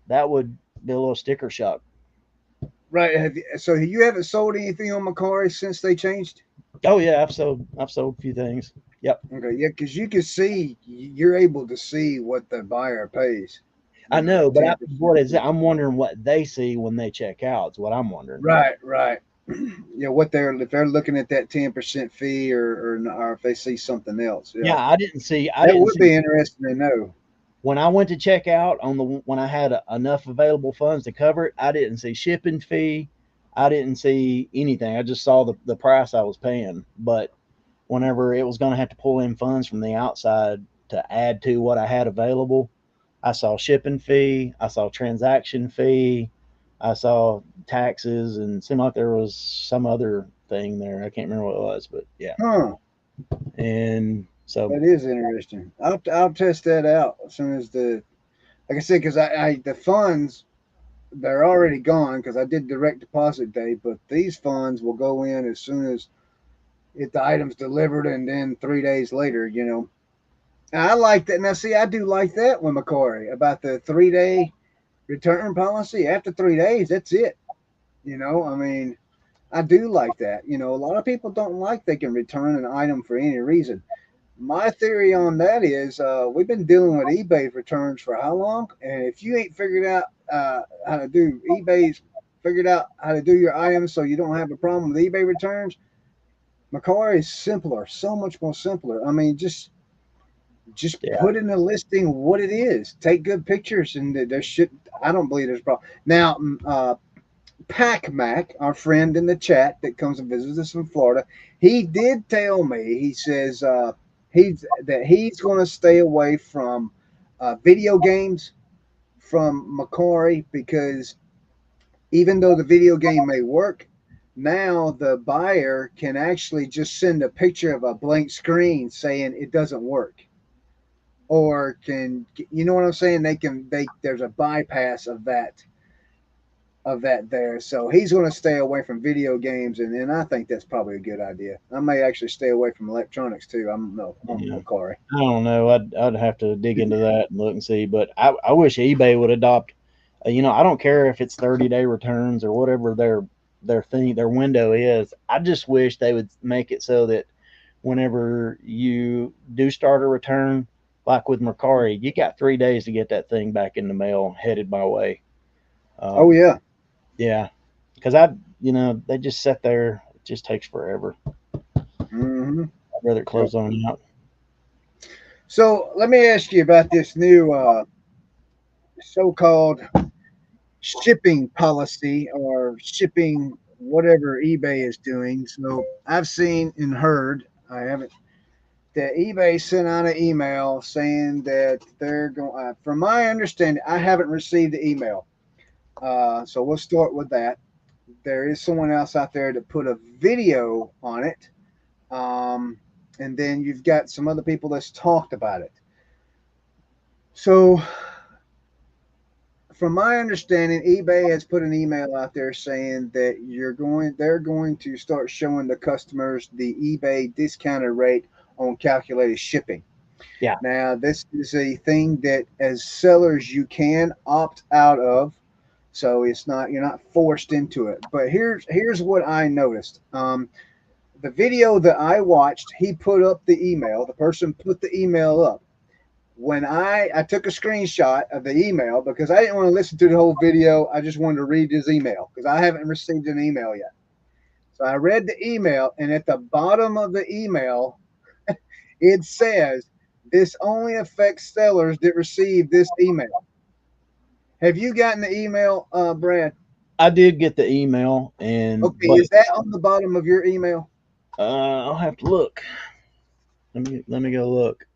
Speaker 2: That would be a little sticker shock.
Speaker 1: Right. So you haven't sold anything on Macari since they changed?
Speaker 2: Oh yeah, I've sold a few things. Yep,
Speaker 1: Okay. Yeah, because you can see, you're able to see what the buyer pays.
Speaker 2: I
Speaker 1: The
Speaker 2: know, but
Speaker 1: 10%.
Speaker 2: what is it? I'm wondering what they see when they check out. Is what I'm wondering.
Speaker 1: Right. Right. Yeah. What if they're looking at that 10% fee, or if they see something else.
Speaker 2: Yeah,
Speaker 1: Yeah.
Speaker 2: I didn't see. I
Speaker 1: That
Speaker 2: didn't
Speaker 1: would
Speaker 2: see
Speaker 1: be interesting to know.
Speaker 2: when I went to check out when I had enough available funds to cover it. I didn't see shipping fee. I didn't see anything. I just saw the price I was paying. But whenever it was going to have to pull in funds from the outside to add to what I had available, I saw shipping fee. I saw transaction fee. I saw taxes, and it seemed like there was some other thing there. I can't remember what it was, but yeah.
Speaker 1: Huh.
Speaker 2: And so,
Speaker 1: That is interesting. I'll test that out as soon as like I said, because the funds, they're already gone because I did direct deposit day, but these funds will go in as soon as the item's delivered, and then 3 days later, And I like that. Now, see, I do like that with Macquarie about the 3-day return policy. After 3 days, that's it. I mean, I do like that. A lot of people don't like they can return an item for any reason. My theory on that is we've been dealing with eBay returns for how long? And if you ain't figured out how to do figured out how to do your items so you don't have a problem with eBay returns, Macquarie is simpler, so much more simpler. I mean, just
Speaker 2: yeah,
Speaker 1: put in the listing what it is. Take good pictures, and there should. I don't believe there's a problem. Now, Pac Mac, our friend in the chat that comes and visits us from Florida, he did tell me. He says he's going to stay away from video games from Macquarie because even though the video game may work, now the buyer can actually just send a picture of a blank screen saying it doesn't work, or you know what I'm saying? There's a bypass of that there. So he's going to stay away from video games, and I think that's probably a good idea. I may actually stay away from electronics too. I'm no, I'm
Speaker 2: yeah.
Speaker 1: Macquarie.
Speaker 2: I don't know. I'd have to dig into that and look and see. But I wish eBay would adopt. I don't care if it's 30-day returns or whatever their window is. I just wish they would make it so that whenever you do start a return, like with Mercari, you got 3 days to get that thing back in the mail headed my way.
Speaker 1: Oh
Speaker 2: Um,
Speaker 1: yeah.
Speaker 2: yeah, because they just sit there. It just takes forever.
Speaker 1: Hmm.
Speaker 2: I'd rather close on out.
Speaker 1: So let me ask you about this new so-called shipping policy or shipping whatever eBay is doing. So I've seen and heard. I haven't. That eBay sent out an email saying that they're going. From my understanding, I haven't received the email. So we'll start with that. There is someone else out there that put a video on it, and then you've got some other people that's talked about it. So, from my understanding, eBay has put an email out there saying that they're going to start showing the customers the eBay discounted rate on calculated shipping.
Speaker 2: Yeah,
Speaker 1: Now, this is a thing that as sellers you can opt out of, so you're not forced into it. But here's what I noticed. The video that I watched, he put up the email. The person put the email up. When I took a screenshot of the email because I didn't want to listen to the whole video. I just wanted to read his email because I haven't received an email yet. So I read the email, and at the bottom of the email, it says this only affects sellers that receive this email. Have you gotten the email, Brad?
Speaker 2: I did get the email,
Speaker 1: Okay,
Speaker 2: but
Speaker 1: is that on the bottom of your email?
Speaker 2: I'll have to look. Let me go look.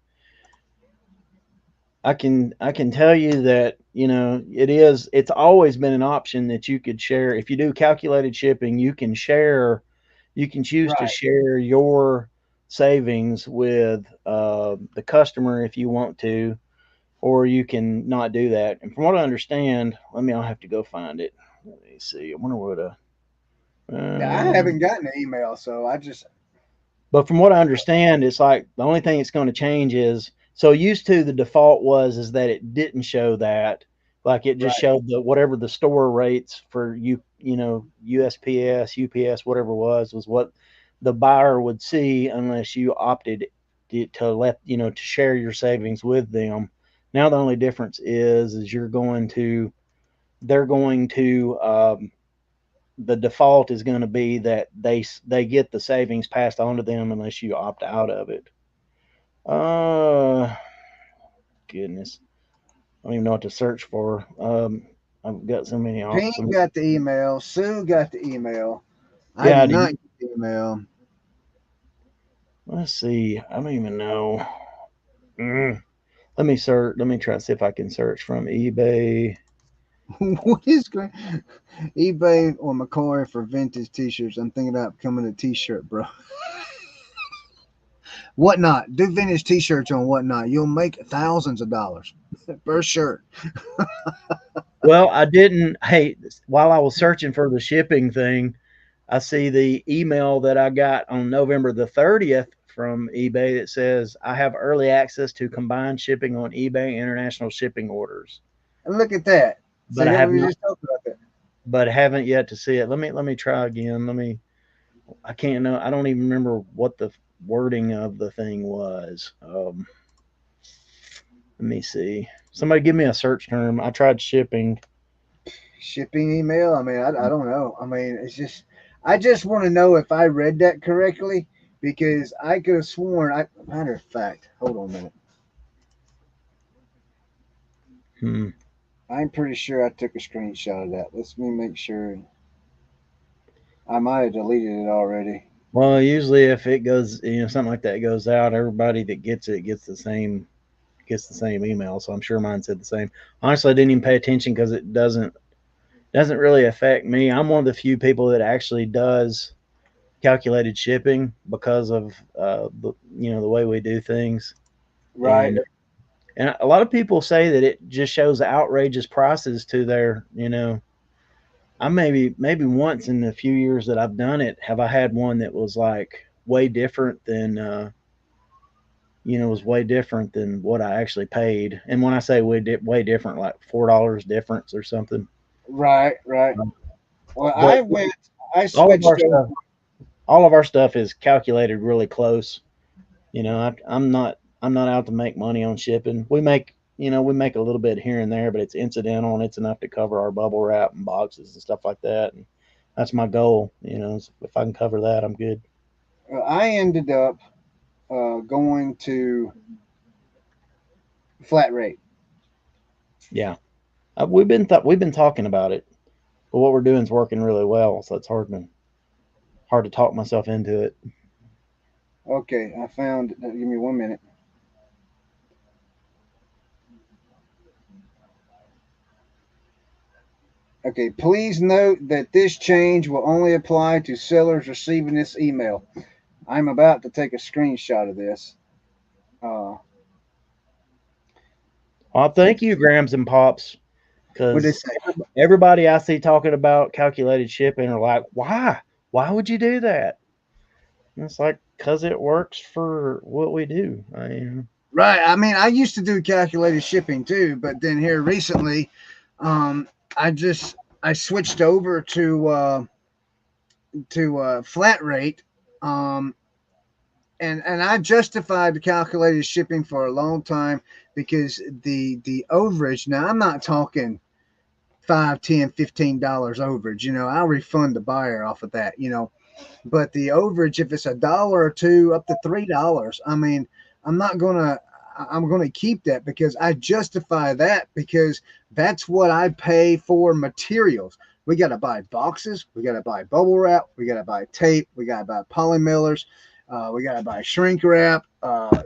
Speaker 2: I can tell you that it's always been an option that you could share. If you do calculated shipping, you can choose to
Speaker 1: Right.
Speaker 2: share your savings with the customer if you want to, or you can not do that. And from what I understand, I'll have to go find it. Let me see. I wonder what
Speaker 1: Yeah, I
Speaker 2: uh,
Speaker 1: haven't gotten an email, so I just
Speaker 2: but from what I understand, it's like the only thing it's going to change is, so used to the default was is that it didn't show that, like it just
Speaker 1: right.
Speaker 2: showed the whatever the store rates for USPS, UPS, whatever was what the buyer would see unless you opted to let to share your savings with them. Now the only difference is they're going to the default is going to be that they get the savings passed on to them unless you opt out of it. Uh, Goodness, I don't even know what to search for. I've got so many
Speaker 1: Pink
Speaker 2: options.
Speaker 1: got the email. Sue got the email. I
Speaker 2: Yeah,
Speaker 1: did not get the email.
Speaker 2: let's see. I don't even know. Mm, Let me search. Let me try to see if I can search from eBay.
Speaker 1: What is going? eBay or McCoy for vintage T-shirts. I'm thinking about becoming a T-shirt, bro. Whatnot. Do vintage T-shirts on Whatnot. You'll make thousands of dollars per shirt.
Speaker 2: Well, I didn't. Hey, while I was searching for the shipping thing, I see the email that I got on November the 30th from eBay that says I have early access to combined shipping on eBay international shipping orders,
Speaker 1: And look at that.
Speaker 2: but
Speaker 1: See
Speaker 2: I
Speaker 1: that
Speaker 2: have
Speaker 1: we
Speaker 2: not,
Speaker 1: just talked about that.
Speaker 2: but haven't yet to see it. Let me try again. I can't know. I don't even remember what the wording of the thing was. Let me see. Somebody give me a search term. I tried shipping.
Speaker 1: Shipping email. I mean, I don't know. I mean, it's just I just want to know if I read that correctly because I could have sworn. Matter of fact, hold on a minute.
Speaker 2: Hmm.
Speaker 1: I'm pretty sure I took a screenshot of that. Let's me make sure. I might have deleted it already.
Speaker 2: Well, usually if it goes, something like that goes out, everybody that gets it gets the same email. So I'm sure mine said the same. Honestly, I didn't even pay attention because it doesn't really affect me. I'm one of the few people that actually does calculated shipping because of the way we do things.
Speaker 1: Right.
Speaker 2: And a lot of people say that it just shows outrageous prices to their. I maybe once in the few years that I've done it have I had one that was like way different than was way different than what I actually paid. And when I say way different, like $4 difference or something.
Speaker 1: Right. Right. Well,
Speaker 2: But
Speaker 1: I
Speaker 2: all of our
Speaker 1: switched over.
Speaker 2: stuff, all of our stuff is calculated really close. I'm not out to make money on shipping. We make a little bit here and there, but it's incidental and it's enough to cover our bubble wrap and boxes and stuff like that. And that's my goal. So if I can cover that, I'm good.
Speaker 1: I ended up going to flat rate.
Speaker 2: Yeah, we've been talking about it, but what we're doing is working really well, so it's hard to talk myself into it.
Speaker 1: Okay, I found. Give me 1 minute. Okay, please note that this change will only apply to sellers receiving this email. I'm about to take a screenshot of this. Uh,
Speaker 2: Well, thank you, Grams and Pops,
Speaker 1: what did it
Speaker 2: because
Speaker 1: say?
Speaker 2: everybody I see talking about calculated shipping are like, why? Why would you do that? And it's like, because it works for what we do.
Speaker 1: Right. I mean, I used to do calculated shipping too, but then here recently, um, I just I switched over to flat rate, um, and I justified the calculated shipping for a long time because the overage. Now I'm not talking 5, 10, $15 overage. I'll refund the buyer off of that. But the overage, if it's $1 or two, up to $3, I mean, I'm not gonna. I'm going to keep that because I justify that because that's what I pay for materials. We got to buy boxes. We got to buy bubble wrap. We got to buy tape. We got to buy polymillers. We got to buy shrink wrap. Uh,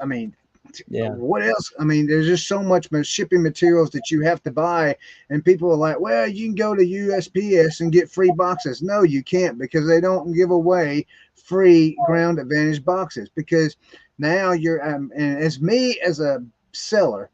Speaker 1: I mean,
Speaker 2: Yeah.
Speaker 1: what else? I mean, there's just so much shipping materials that you have to buy, and people are like, "Well, you can go to USPS and get free boxes." No, you can't because they don't give away free Ground Advantage boxes because now you're and as me as a seller,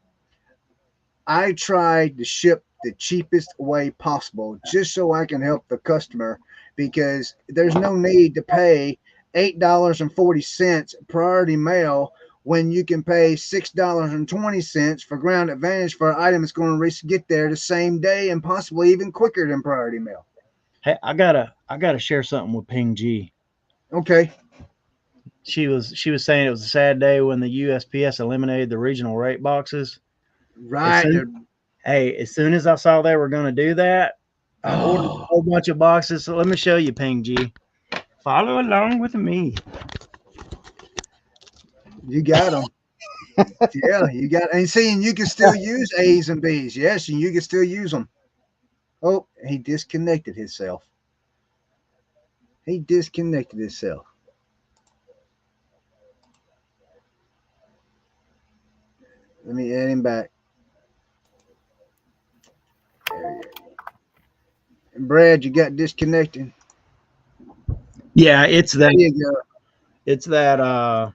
Speaker 1: I try to ship the cheapest way possible just so I can help the customer because there's no need to pay $8.40 priority mail when you can pay $6.20 for Ground Advantage for an item that's going to get there the same day and possibly even quicker than priority mail.
Speaker 2: Hey, I gotta share something with Ping G.
Speaker 1: Okay.
Speaker 2: She was saying it was a sad day when the USPS eliminated the regional rate boxes. As
Speaker 1: Right.
Speaker 2: soon, hey, as soon as I saw they were going to do that, I ordered a
Speaker 1: Oh,
Speaker 2: whole bunch of boxes. So let me show you, Ping G. Follow along with me.
Speaker 1: you got them. Yeah, you got, and see, and you can still use A's and B's. Yes, and you can still use them. Oh, he disconnected himself. He disconnected himself. Let me add him back. There you go. And Brad, you got disconnected.
Speaker 2: Yeah, it's
Speaker 1: There
Speaker 2: that.
Speaker 1: you go.
Speaker 2: It's that.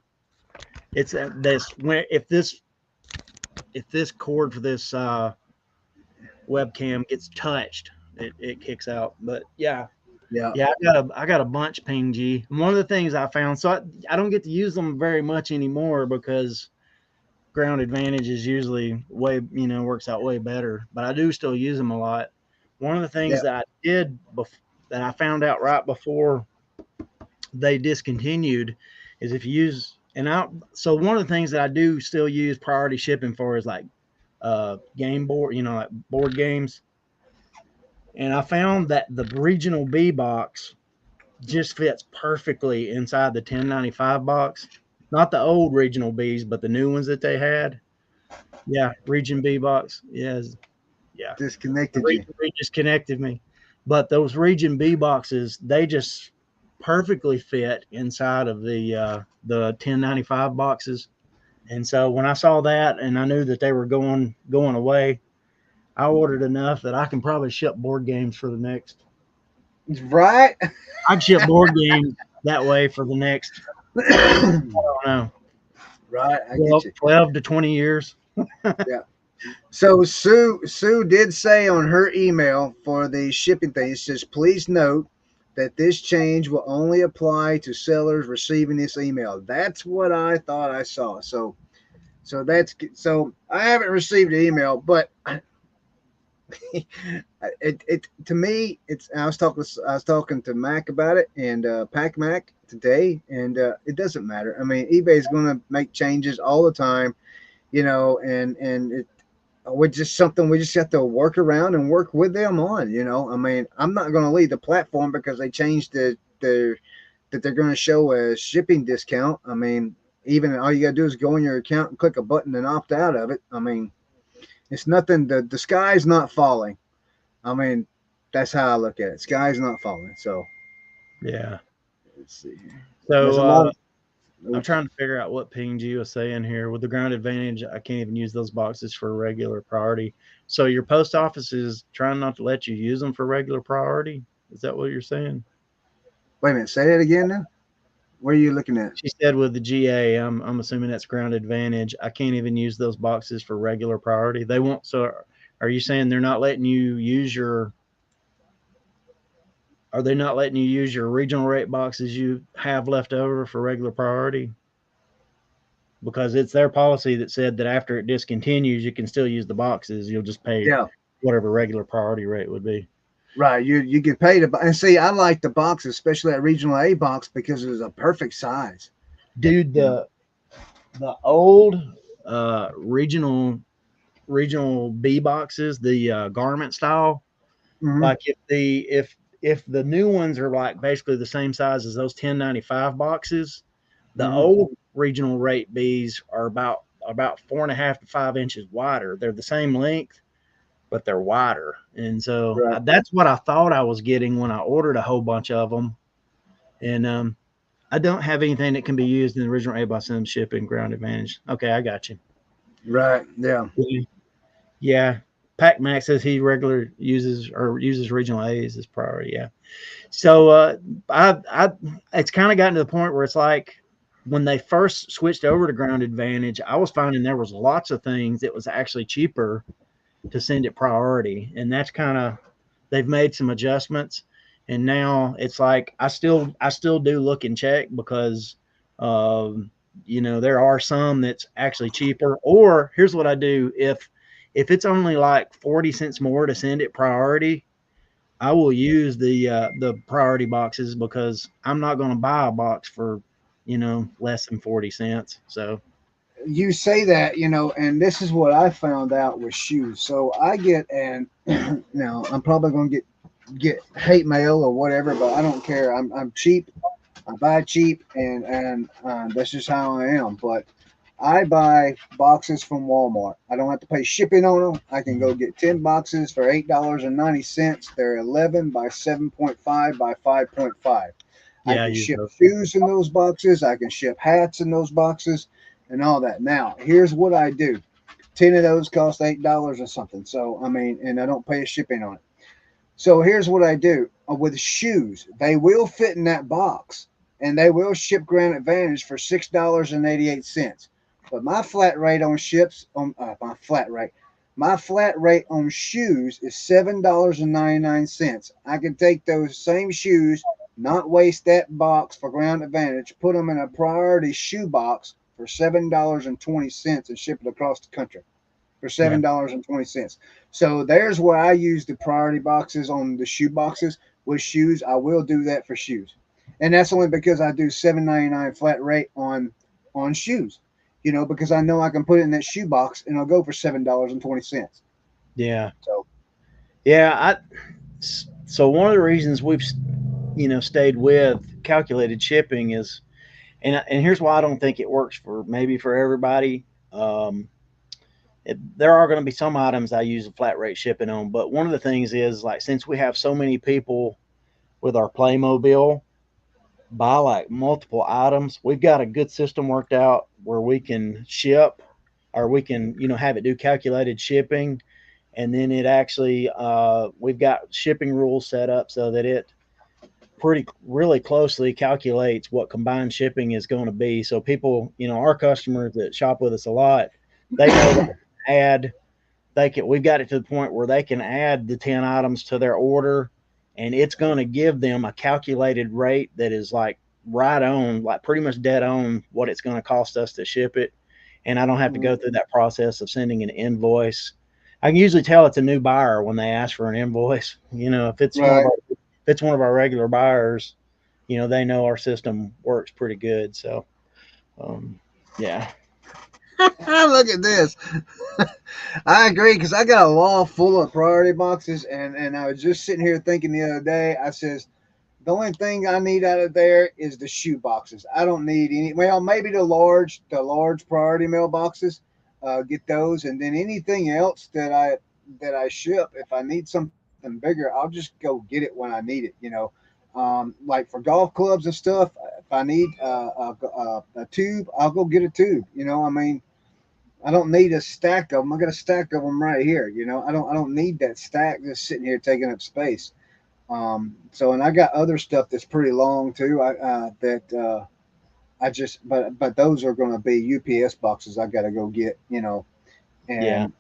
Speaker 2: It's that. This when if this cord for this webcam gets touched, it kicks out. But yeah,
Speaker 1: Yeah,
Speaker 2: yeah, I got a bunch, Ping G. And one of the things I found, so I don't get to use them very much anymore because Ground Advantage is usually works out way better. But I do still use them a lot. One of the
Speaker 1: yeah.
Speaker 2: things that I did that I found out right before they discontinued is if you use and I so one of the things that I do still use priority shipping for is like game board, like board games. And I found that the regional B box just fits perfectly inside the 1095 box. Not the old regional Bs, but the new ones that they had. Yeah, region B box. Yes, yeah. The
Speaker 1: Disconnected you.
Speaker 2: region B just connected me. But those region B boxes, they just perfectly fit inside of the 1095 boxes. And so when I saw that and I knew that they were going away, I ordered enough that I can probably ship board games for the next.
Speaker 1: Right?
Speaker 2: I'd ship board games that way for the next, I don't know,
Speaker 1: Right, I get
Speaker 2: 12,
Speaker 1: you.
Speaker 2: 12 to 20 years.
Speaker 1: Yeah. So Sue did say on her email for the shipping thing, it says, please note that this change will only apply to sellers receiving this email. That's what I thought I saw. So I haven't received the email, but it to me it's I was talking to Mac about it and Pac Mac today, and it doesn't matter. I mean, eBay is going to make changes all the time, and it we're just something we just have to work around and work with them on. I mean, I'm not going to leave the platform because they changed that they're going to show a shipping discount. I mean, even all you got to do is go in your account and click a button and opt out of it. I mean, it's nothing. The sky's not falling. I mean, that's how I look at it. Sky's not falling. So
Speaker 2: Yeah.
Speaker 1: let's see here. There's
Speaker 2: So
Speaker 1: a lot of.
Speaker 2: I'm
Speaker 1: Oops.
Speaker 2: trying to figure out what Ping G was saying here. With the Ground Advantage, I can't even use those boxes for regular priority. So your post office is trying not to let you use them for regular priority. Is that what you're saying?
Speaker 1: Wait a minute. Say that again now. Where are you looking at?
Speaker 2: She said with the GA, I'm assuming that's Ground Advantage. I can't even use those boxes for regular priority. They won't. So are you saying they're not letting you use your? Are they not letting you use your regional rate boxes you have left over for regular priority? Because it's their policy that said that after it discontinues, you can still use the boxes. You'll just pay
Speaker 1: Yeah.
Speaker 2: whatever regular priority rate would be.
Speaker 1: Right. You get paid and see. I like the box, especially that regional A box, because it was a perfect size.
Speaker 2: Dude,
Speaker 1: You know.
Speaker 2: the old regional B boxes, the garment style,
Speaker 1: Mm-hmm.
Speaker 2: like if the new ones are like basically the same size as those 1095 boxes, the
Speaker 1: Mm-hmm.
Speaker 2: old regional rate Bs are about 4.5 to 5 inches wider. They're the same length, but they're wider. And so
Speaker 1: Right.
Speaker 2: that's what I thought I was getting when I ordered a whole bunch of them. And I don't have anything that can be used in the original A by Sim shipping ground advantage. Okay, I got you.
Speaker 1: Right. Yeah.
Speaker 2: Yeah. Pac Max says he regular uses regional A's as priority. Yeah. So I it's kind of gotten to the point where it's like when they first switched over to ground advantage, I was finding there was lots of things that was actually cheaper to send it priority, and that's kind of they've made some adjustments, and now it's like I still do look and check because um, there are some that's actually cheaper. Or here's what I do: if it's only like 40 cents more to send it priority, I will use the priority boxes because I'm not going to buy a box for less than 40 cents. So
Speaker 1: You say that, and this is what I found out with shoes. So I get, and now I'm probably going to get hate mail or whatever, but I don't care. I'm cheap. I buy cheap, and that's just how I am. But I buy boxes from Walmart. I don't have to pay shipping on them. I can go get 10 boxes for $8.90. They're 11 by 7.5 by 5.5. I
Speaker 2: yeah, I
Speaker 1: can
Speaker 2: use
Speaker 1: ship
Speaker 2: those.
Speaker 1: shoes in those boxes. I can ship hats in those boxes, and all that. Now, here's what I do. 10 of those cost $8 or something. So I mean, and I don't pay a shipping on it. So here's what I do with shoes. They will fit in that box, and they will ship Grand Advantage for $6.88. But my flat rate on ships on my flat rate on shoes is $7.99. I can take those same shoes, not waste that box for Ground Advantage, put them in a priority shoe box for $7.20 and ship it across the country for
Speaker 2: Yeah,
Speaker 1: $7.20. So there's where I use the priority boxes on the shoe boxes with shoes. I will do that for shoes, and that's only because I do $7.99 flat rate on shoes. Because I know I can put it in that shoe box and I'll go for $7.20.
Speaker 2: yeah,
Speaker 1: So
Speaker 2: yeah. So one of the reasons we've stayed with calculated shipping is, and here's why I don't think it works for maybe for everybody. Um, there are going to be some items I use a flat rate shipping on, but one of the things is like since we have so many people with our Playmobil buy like multiple items, we've got a good system worked out where we can ship or we can have it do calculated shipping, and then it actually we've got shipping rules set up so that it pretty really closely calculates what combined shipping is going to be. So people, our customers that shop with us a lot, they know they can add we've got it to the point where they can add the 10 items to their order, and it's going to give them a calculated rate that is like right on, like pretty much dead on what it's going to cost us to ship it. And I don't have to go through that process of sending an invoice. I can usually tell it's a new buyer when they ask for an invoice. If it's
Speaker 1: right.
Speaker 2: one of our regular buyers, they know our system works pretty good. So um, yeah.
Speaker 1: Look at this. I agree because I got a wall full of priority boxes, and I was just sitting here thinking the other day. I says the only thing I need out of there is the shoe boxes. I don't need any. Well, maybe the large priority mail boxes. Get those, and then anything else that I ship. If I need something bigger, I'll just go get it when I need it. Like for golf clubs and stuff. If I need a tube, I'll go get a tube. I mean, I don't need a stack of them. I got a stack of them right here. I don't need that stack just sitting here taking up space. So, and I got other stuff that's pretty long too. I just, but those are going to be UPS boxes. I got to go get.
Speaker 2: Yeah.
Speaker 1: And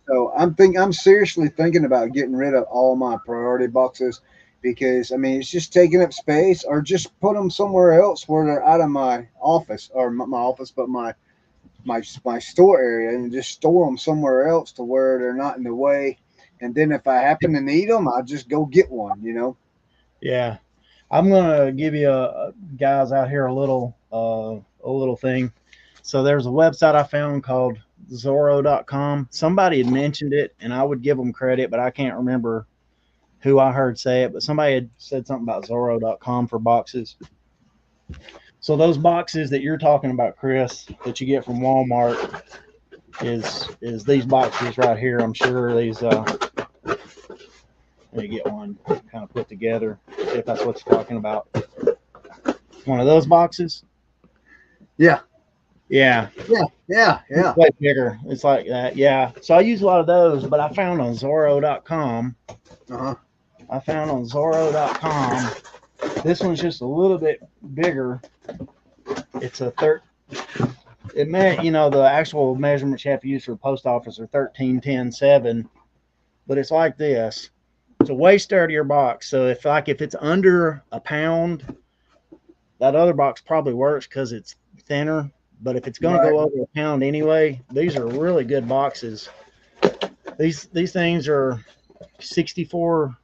Speaker 1: so I'm seriously thinking about getting rid of all my priority boxes because I mean it's just taking up space, or just put them somewhere else where they're out of my office, or not my office, but my store area, and just store them somewhere else to where they're not in the way. And then if I happen to need them, I'll just go get one.
Speaker 2: Yeah. I'm gonna give you guys out here a little thing. So there's a website I found called Zorro.com. Somebody had mentioned it, and I would give them credit, but I can't remember who I heard say it. But somebody had said something about Zorro.com for boxes. So those boxes that you're talking about, Chris, that you get from Walmart, is these boxes right here. I'm sure these. Let me get one kind of put together. See if that's what you're talking about. One of those boxes.
Speaker 1: Yeah.
Speaker 2: Yeah,
Speaker 1: Yeah.
Speaker 2: it's way bigger. It's like that. Yeah. So I use a lot of those, but I found on Zorro.com.
Speaker 1: Uh-huh.
Speaker 2: I found on Zorro.com. This one's just a little bit bigger. It's a It meant, the actual measurements you have to use for the post office are 13, 10, 7, but it's like this. It's a way sturdier box. So if it's under a pound, that other box probably works because it's thinner. But if it's going to
Speaker 1: Right.
Speaker 2: go over a pound anyway, these are really good boxes. These things are 64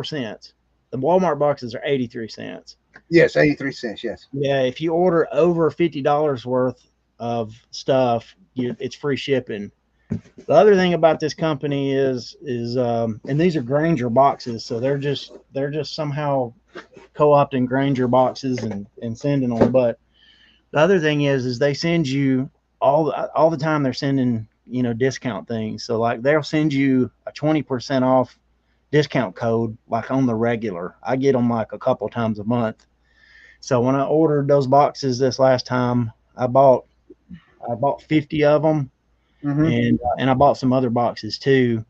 Speaker 2: cents. The Walmart boxes are 83 cents.
Speaker 1: Yes, 83 cents. Yes.
Speaker 2: Yeah, if you order over $50 worth of stuff, it's free shipping. The other thing about this company is and these are Granger boxes, so they're just somehow co-opting Granger boxes and sending them. But the other thing is they send you all the time. They're sending discount things. So like they'll send you a 20% off discount code like on the regular. I get them like a couple times a month. So when I ordered those boxes this last time, I bought 50 of them,
Speaker 1: Mm-hmm.
Speaker 2: and I bought some other boxes too.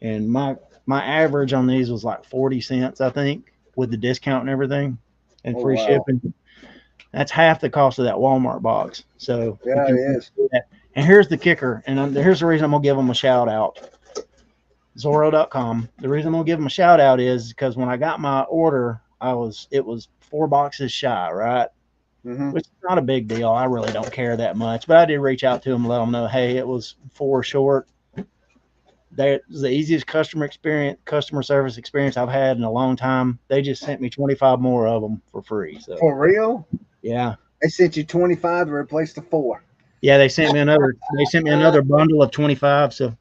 Speaker 2: And my average on these was like 40 cents, I think, with the discount and everything and
Speaker 1: Oh,
Speaker 2: free
Speaker 1: wow.
Speaker 2: shipping. That's half the cost of that Walmart box. So
Speaker 1: Yeah, it is.
Speaker 2: do that. And here's the kicker, and here's the reason I'm gonna give them a shout out. Zorro.com. The reason I'm gonna give them a shout out is because when I got my order, it was 4 boxes shy, right?
Speaker 1: Mm-hmm.
Speaker 2: Which is not a big deal. I really don't care that much, but I did reach out to them, let them know, hey, it was 4 short. That was the easiest customer service experience I've had in a long time. They just sent me 25 more of them for free. So
Speaker 1: For real?
Speaker 2: yeah,
Speaker 1: They sent you 25 to replace the 4.
Speaker 2: yeah, they sent me another bundle of 25. So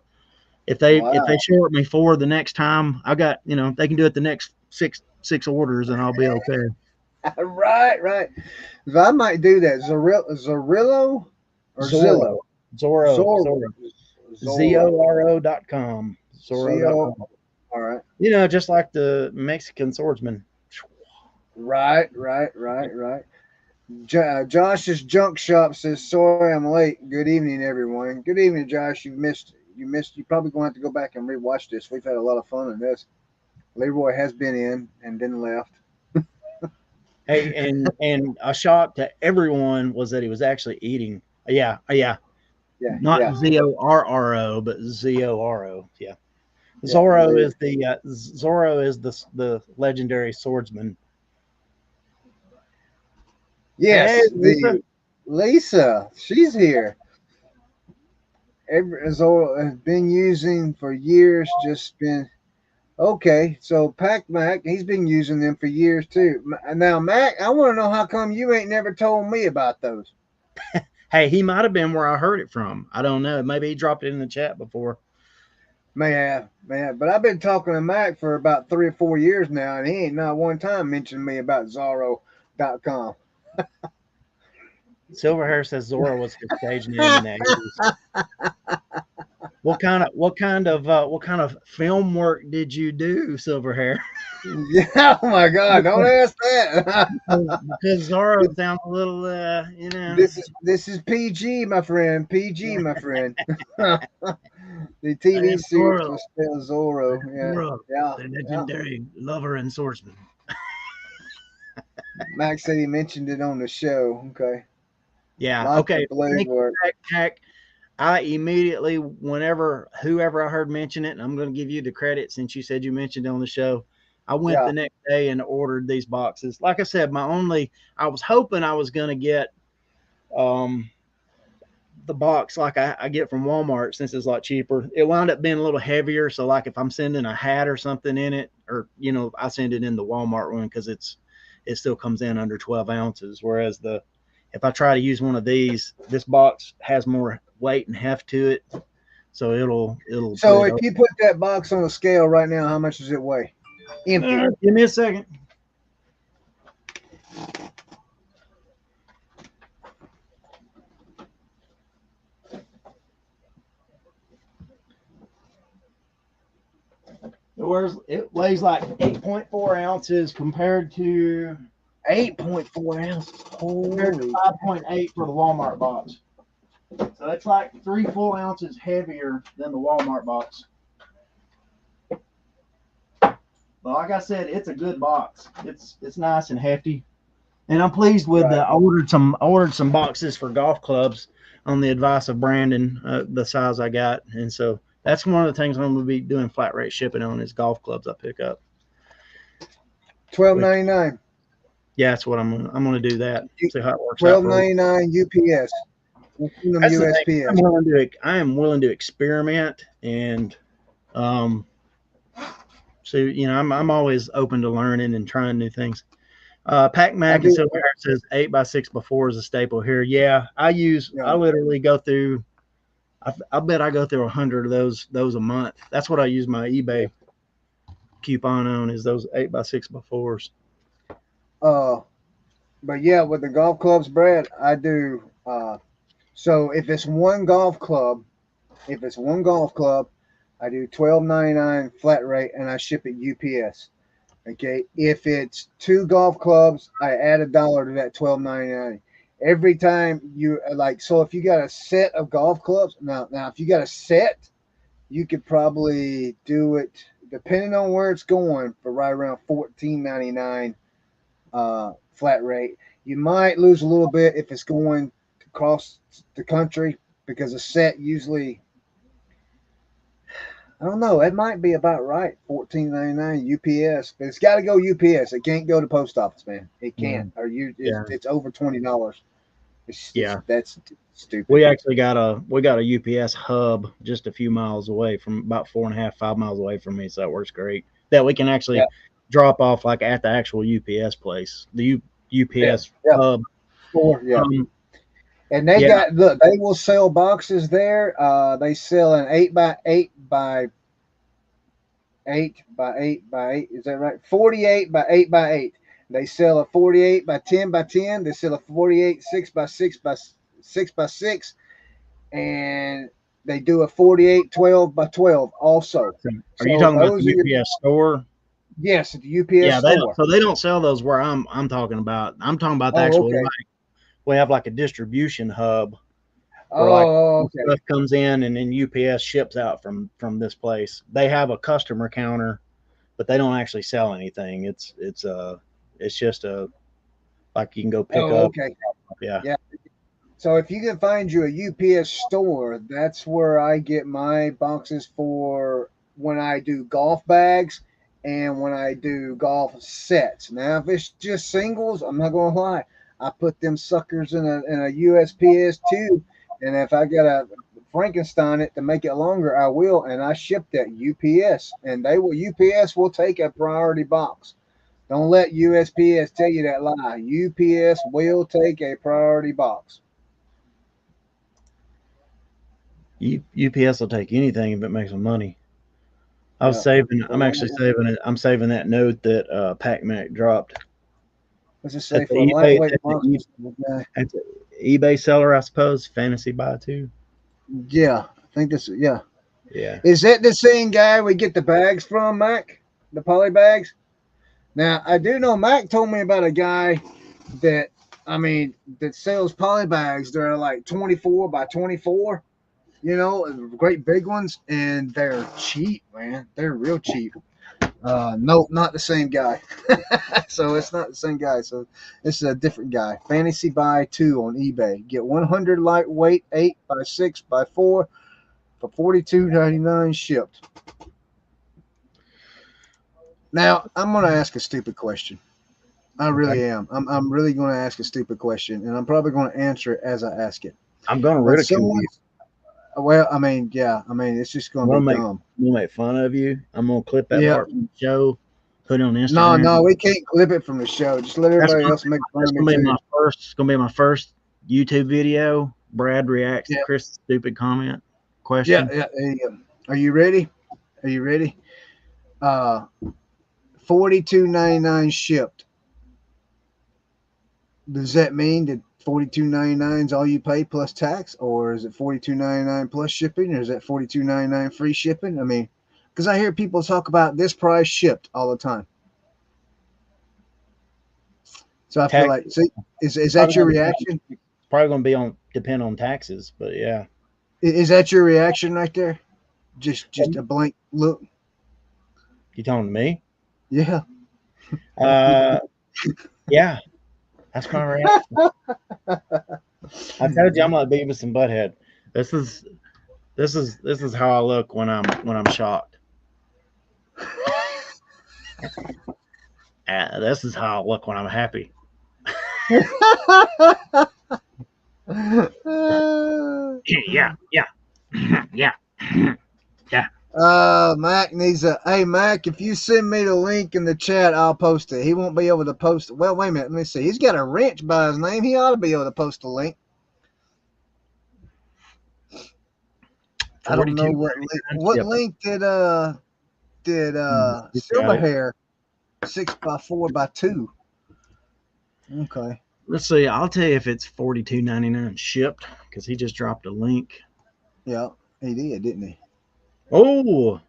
Speaker 2: if they
Speaker 1: Wow.
Speaker 2: short me 4 the next time, I got they can do it the next six orders and I'll be okay.
Speaker 1: Right. So I might do that. Zorillo or
Speaker 2: Zorro,
Speaker 1: Zillow? Zorro.
Speaker 2: Zorro,
Speaker 1: Zorro.
Speaker 2: Zorro.com,
Speaker 1: CO.
Speaker 2: Zorro.com.
Speaker 1: All right.
Speaker 2: Just like the Mexican swordsman.
Speaker 1: Right. Josh's junk shop says, "Sorry, I'm late. Good evening, everyone. Good evening, Josh. You missed. You missed. You probably going to have to go back and rewatch this. We've had a lot of fun in this. Leroy has been in and then left.
Speaker 2: Hey, and a shock to everyone was that he was actually eating. Yeah. Not
Speaker 1: Yeah.
Speaker 2: Zorro, but Zoro. Yeah,
Speaker 1: Yeah.
Speaker 2: Zorro is the legendary swordsman. Hey,
Speaker 1: Yes.
Speaker 2: Lisa.
Speaker 1: The Lisa. She's here. Zoro has been using for years. Just been okay. So Pac Mac, he's been using them for years too. Now Mac, I want to know how come you ain't never told me about those.
Speaker 2: Hey, he might have been where I heard it from. I don't know. Maybe he dropped it in the chat before.
Speaker 1: May have. But I've been talking to Mac for about 3 or 4 years now, and he ain't not one time mentioned me about Zorro.com.
Speaker 2: Silverhair says Zorro was his stage name in the 80s. What kind of film work did you do, Silverhair?
Speaker 1: Yeah, oh my God! Don't ask that.
Speaker 2: Because Zorro sounds a little,
Speaker 1: This is PG, my friend. PG, my friend. The TV series
Speaker 2: Zorro,
Speaker 1: was still Zorro.
Speaker 2: Zorro,
Speaker 1: Yeah.
Speaker 2: the legendary lover and swordsman.
Speaker 1: Max said he mentioned it on the show. Okay.
Speaker 2: Yeah.
Speaker 1: Lots
Speaker 2: Okay.
Speaker 1: of blade
Speaker 2: Thank you,
Speaker 1: work.
Speaker 2: Hack. I immediately, whoever I heard mention it, and I'm going to give you the credit since you said you mentioned it on the show. I went
Speaker 1: Yeah.
Speaker 2: the next day and ordered these boxes. Like I said, I was hoping I was going to get um, the box like I get from Walmart since it's a lot cheaper. It wound up being a little heavier. So, like if I'm sending a hat or something in it, or, I send it in the Walmart one because it still comes in under 12 ounces. Whereas if I try to use one of these, this box has more weight and heft to it, so it'll put
Speaker 1: So
Speaker 2: it
Speaker 1: if
Speaker 2: over.
Speaker 1: you put that box on a scale right now, how much does it weigh? Empty.
Speaker 2: Give me a second. It weighs like 8.4 ounces compared to
Speaker 1: 8.4 ounces.
Speaker 2: compared to
Speaker 1: Holy.
Speaker 2: 5.8 for the Walmart box. So that's like 3 full ounces heavier than the Walmart box. But like I said, it's a good box. It's nice and hefty. And I'm pleased with
Speaker 1: Right.
Speaker 2: I ordered some boxes for golf clubs on the advice of Brandon, the size I got, and so that's one of the things I'm going to be doing flat rate shipping on is golf clubs I pick up.
Speaker 1: $12.99.
Speaker 2: Yeah, that's what I'm going to do that. See how it works out.
Speaker 1: $12.99 UPS.
Speaker 2: That's the thing.
Speaker 1: USPS.
Speaker 2: I am willing to experiment and so I'm always open to learning and trying new things. Pac Mac and Silver Hair says 8x6x4 is a staple here. Yeah, I literally go through. I bet I go through 100 of those a month. That's what I use my eBay coupon on is those 8x6x4s.
Speaker 1: But yeah, with the golf clubs, Brad, I do. So if it's one golf club, I do $12.99 flat rate, and I ship it UPS. Okay, if it's 2 golf clubs, I add $1 to that $12.99. Every time you so if you got a set of golf clubs, now if you got a set, you could probably do it depending on where it's going for right around $14.99 flat rate. You might lose a little bit if it's going across the country because a set usually, I don't know, it might be about right, $14.99 UPS, but it's got to go UPS. It can't go to post office, man. It can't, or it's over $20. That's stupid.
Speaker 2: We actually got a UPS hub just a few miles away from about 4.5, 5 miles away from me, so that works great. That we can actually drop off like at the actual UPS place, the UPS hub.
Speaker 1: And they they will sell boxes there. They sell an 8x8 by 8 by 8 by 8. Is that right? 48 by 8 by 8. They sell a 48 by 10 by 10. They sell a 48 6 by 6 by 6 by 6, and they do a 48 12 by 12 also.
Speaker 2: Are you talking about the UPS store?
Speaker 1: Yes, the UPS store.
Speaker 2: So they don't sell those where I'm talking about. I'm talking about the actual. Okay. We have like a distribution hub. Where stuff comes in and then UPS ships out from this place. They have a customer counter, but they don't actually sell anything. It's just like you can go pick up.
Speaker 1: Okay.
Speaker 2: Yeah.
Speaker 1: So if you can find you a UPS store, that's where I get my boxes for when I do golf bags and when I do golf sets. Now, if it's just singles, I'm not going to lie. I put them suckers in a USPS too. And if I got to Frankenstein it to make it longer, I will. And I ship that UPS. And UPS will take a priority box. Don't let USPS tell you that lie. UPS will take a priority box.
Speaker 2: UPS will take anything if it makes them money. I'm actually saving it. I'm saving that note that Pac Mac dropped.
Speaker 1: What's it say for lightweight boxes?
Speaker 2: That's an eBay seller, I suppose. Fantasy buy too.
Speaker 1: Yeah, I think this. Yeah.
Speaker 2: Yeah.
Speaker 1: Is that the same guy we get the bags from, Mac? The poly bags? Now, I do know Mac told me about a guy that sells poly bags. They're like 24 by 24, great big ones, and they're cheap, man. They're real cheap. No, not the same guy. So it's not the same guy. So this is a different guy. Fantasy buy 2 on eBay. Get 100 lightweight 8 by 6 by 4 for $42.99 shipped. Now I'm going to ask a stupid question. I really am. I'm really going to ask a stupid question, and I'm probably going to answer it as I ask it.
Speaker 2: I'm going to ridicule you.
Speaker 1: Well, it's just going to be dumb.
Speaker 2: I'm going to make fun of you. I'm going to clip that part from the show, put it on Instagram.
Speaker 1: No, we can't clip it from the show. Just let everybody else make fun of me.
Speaker 2: It's going to be my first YouTube video. Brad reacts to Chris' stupid comment question.
Speaker 1: Yeah. There you go. Are you ready? $42.99 shipped. Does that mean that $42.99 is all you pay plus tax, or is it $42.99 plus shipping, or is that $42.99 free shipping? I mean, because I hear people talk about this price shipped all the time. So I feel like, see, is that your reaction?
Speaker 2: Probably going to depend on taxes, but yeah.
Speaker 1: Is that your reaction right there? Just a blank look.
Speaker 2: You talking to me?
Speaker 1: Yeah.
Speaker 2: Yeah, that's my reaction. I told you I'm like Beavis and Butthead. This is how I look when I'm shocked. This is how I look when I'm happy. Yeah, yeah, yeah, yeah.
Speaker 1: Mac needs a. Hey, Mac, if you send me the link in the chat, I'll post it. He won't be able to post it. Well, wait a minute. Let me see. He's got a wrench by his name. He ought to be able to post a link. I don't know what link did Silverhair 6x4x2. Okay.
Speaker 2: Let's see. I'll tell you if it's $42.99 shipped because he just dropped a link.
Speaker 1: Yeah, he did, didn't he?
Speaker 2: Oh,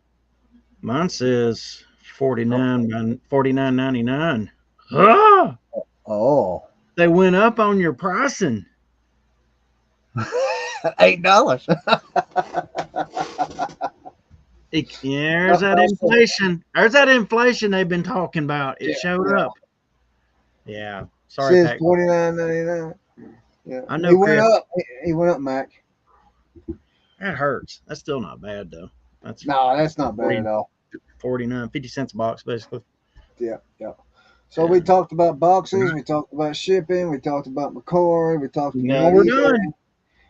Speaker 2: mine says $49.99. Ah!
Speaker 1: Oh,
Speaker 2: They went up on your pricing.
Speaker 1: $8.
Speaker 2: There's that inflation. There's that inflation they've been talking about. It showed up. Yeah. Sorry,
Speaker 1: says
Speaker 2: Pat.
Speaker 1: $49.99. Yeah,
Speaker 2: I know.
Speaker 1: He went up. He went up, Mac.
Speaker 2: That hurts. That's still not bad though.
Speaker 1: That's not bad at all.
Speaker 2: 50 cents a box, basically.
Speaker 1: Yeah. So we talked about boxes. We talked about shipping. We talked about McCoy. We talked about.
Speaker 2: Now we're done.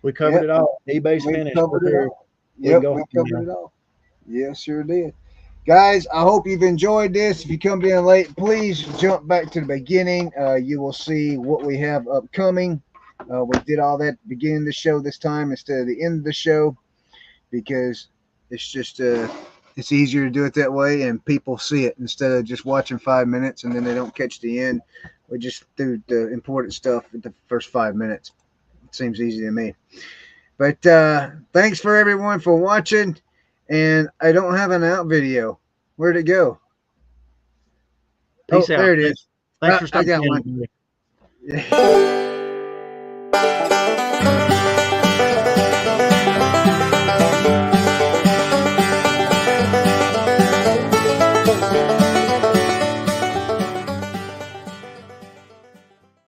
Speaker 2: We covered it all. eBay's finished.
Speaker 1: Covered it all. Yep, we covered it all. Yes, sure did. Guys, I hope you've enjoyed this. If you come in late, please jump back to the beginning. You will see what we have upcoming. We did all that at the beginning of the show this time instead of the end of the show because it's just it's easier to do it that way and people see it instead of just watching 5 minutes and then they don't catch the end. We just do the important stuff at the first 5 minutes. It seems easy to me. But thanks for everyone for watching. And I don't have an out video. Where'd it go?
Speaker 2: Peace out.
Speaker 1: There it is.
Speaker 2: Thanks for stopping
Speaker 1: I got
Speaker 2: in.
Speaker 1: one. Yeah.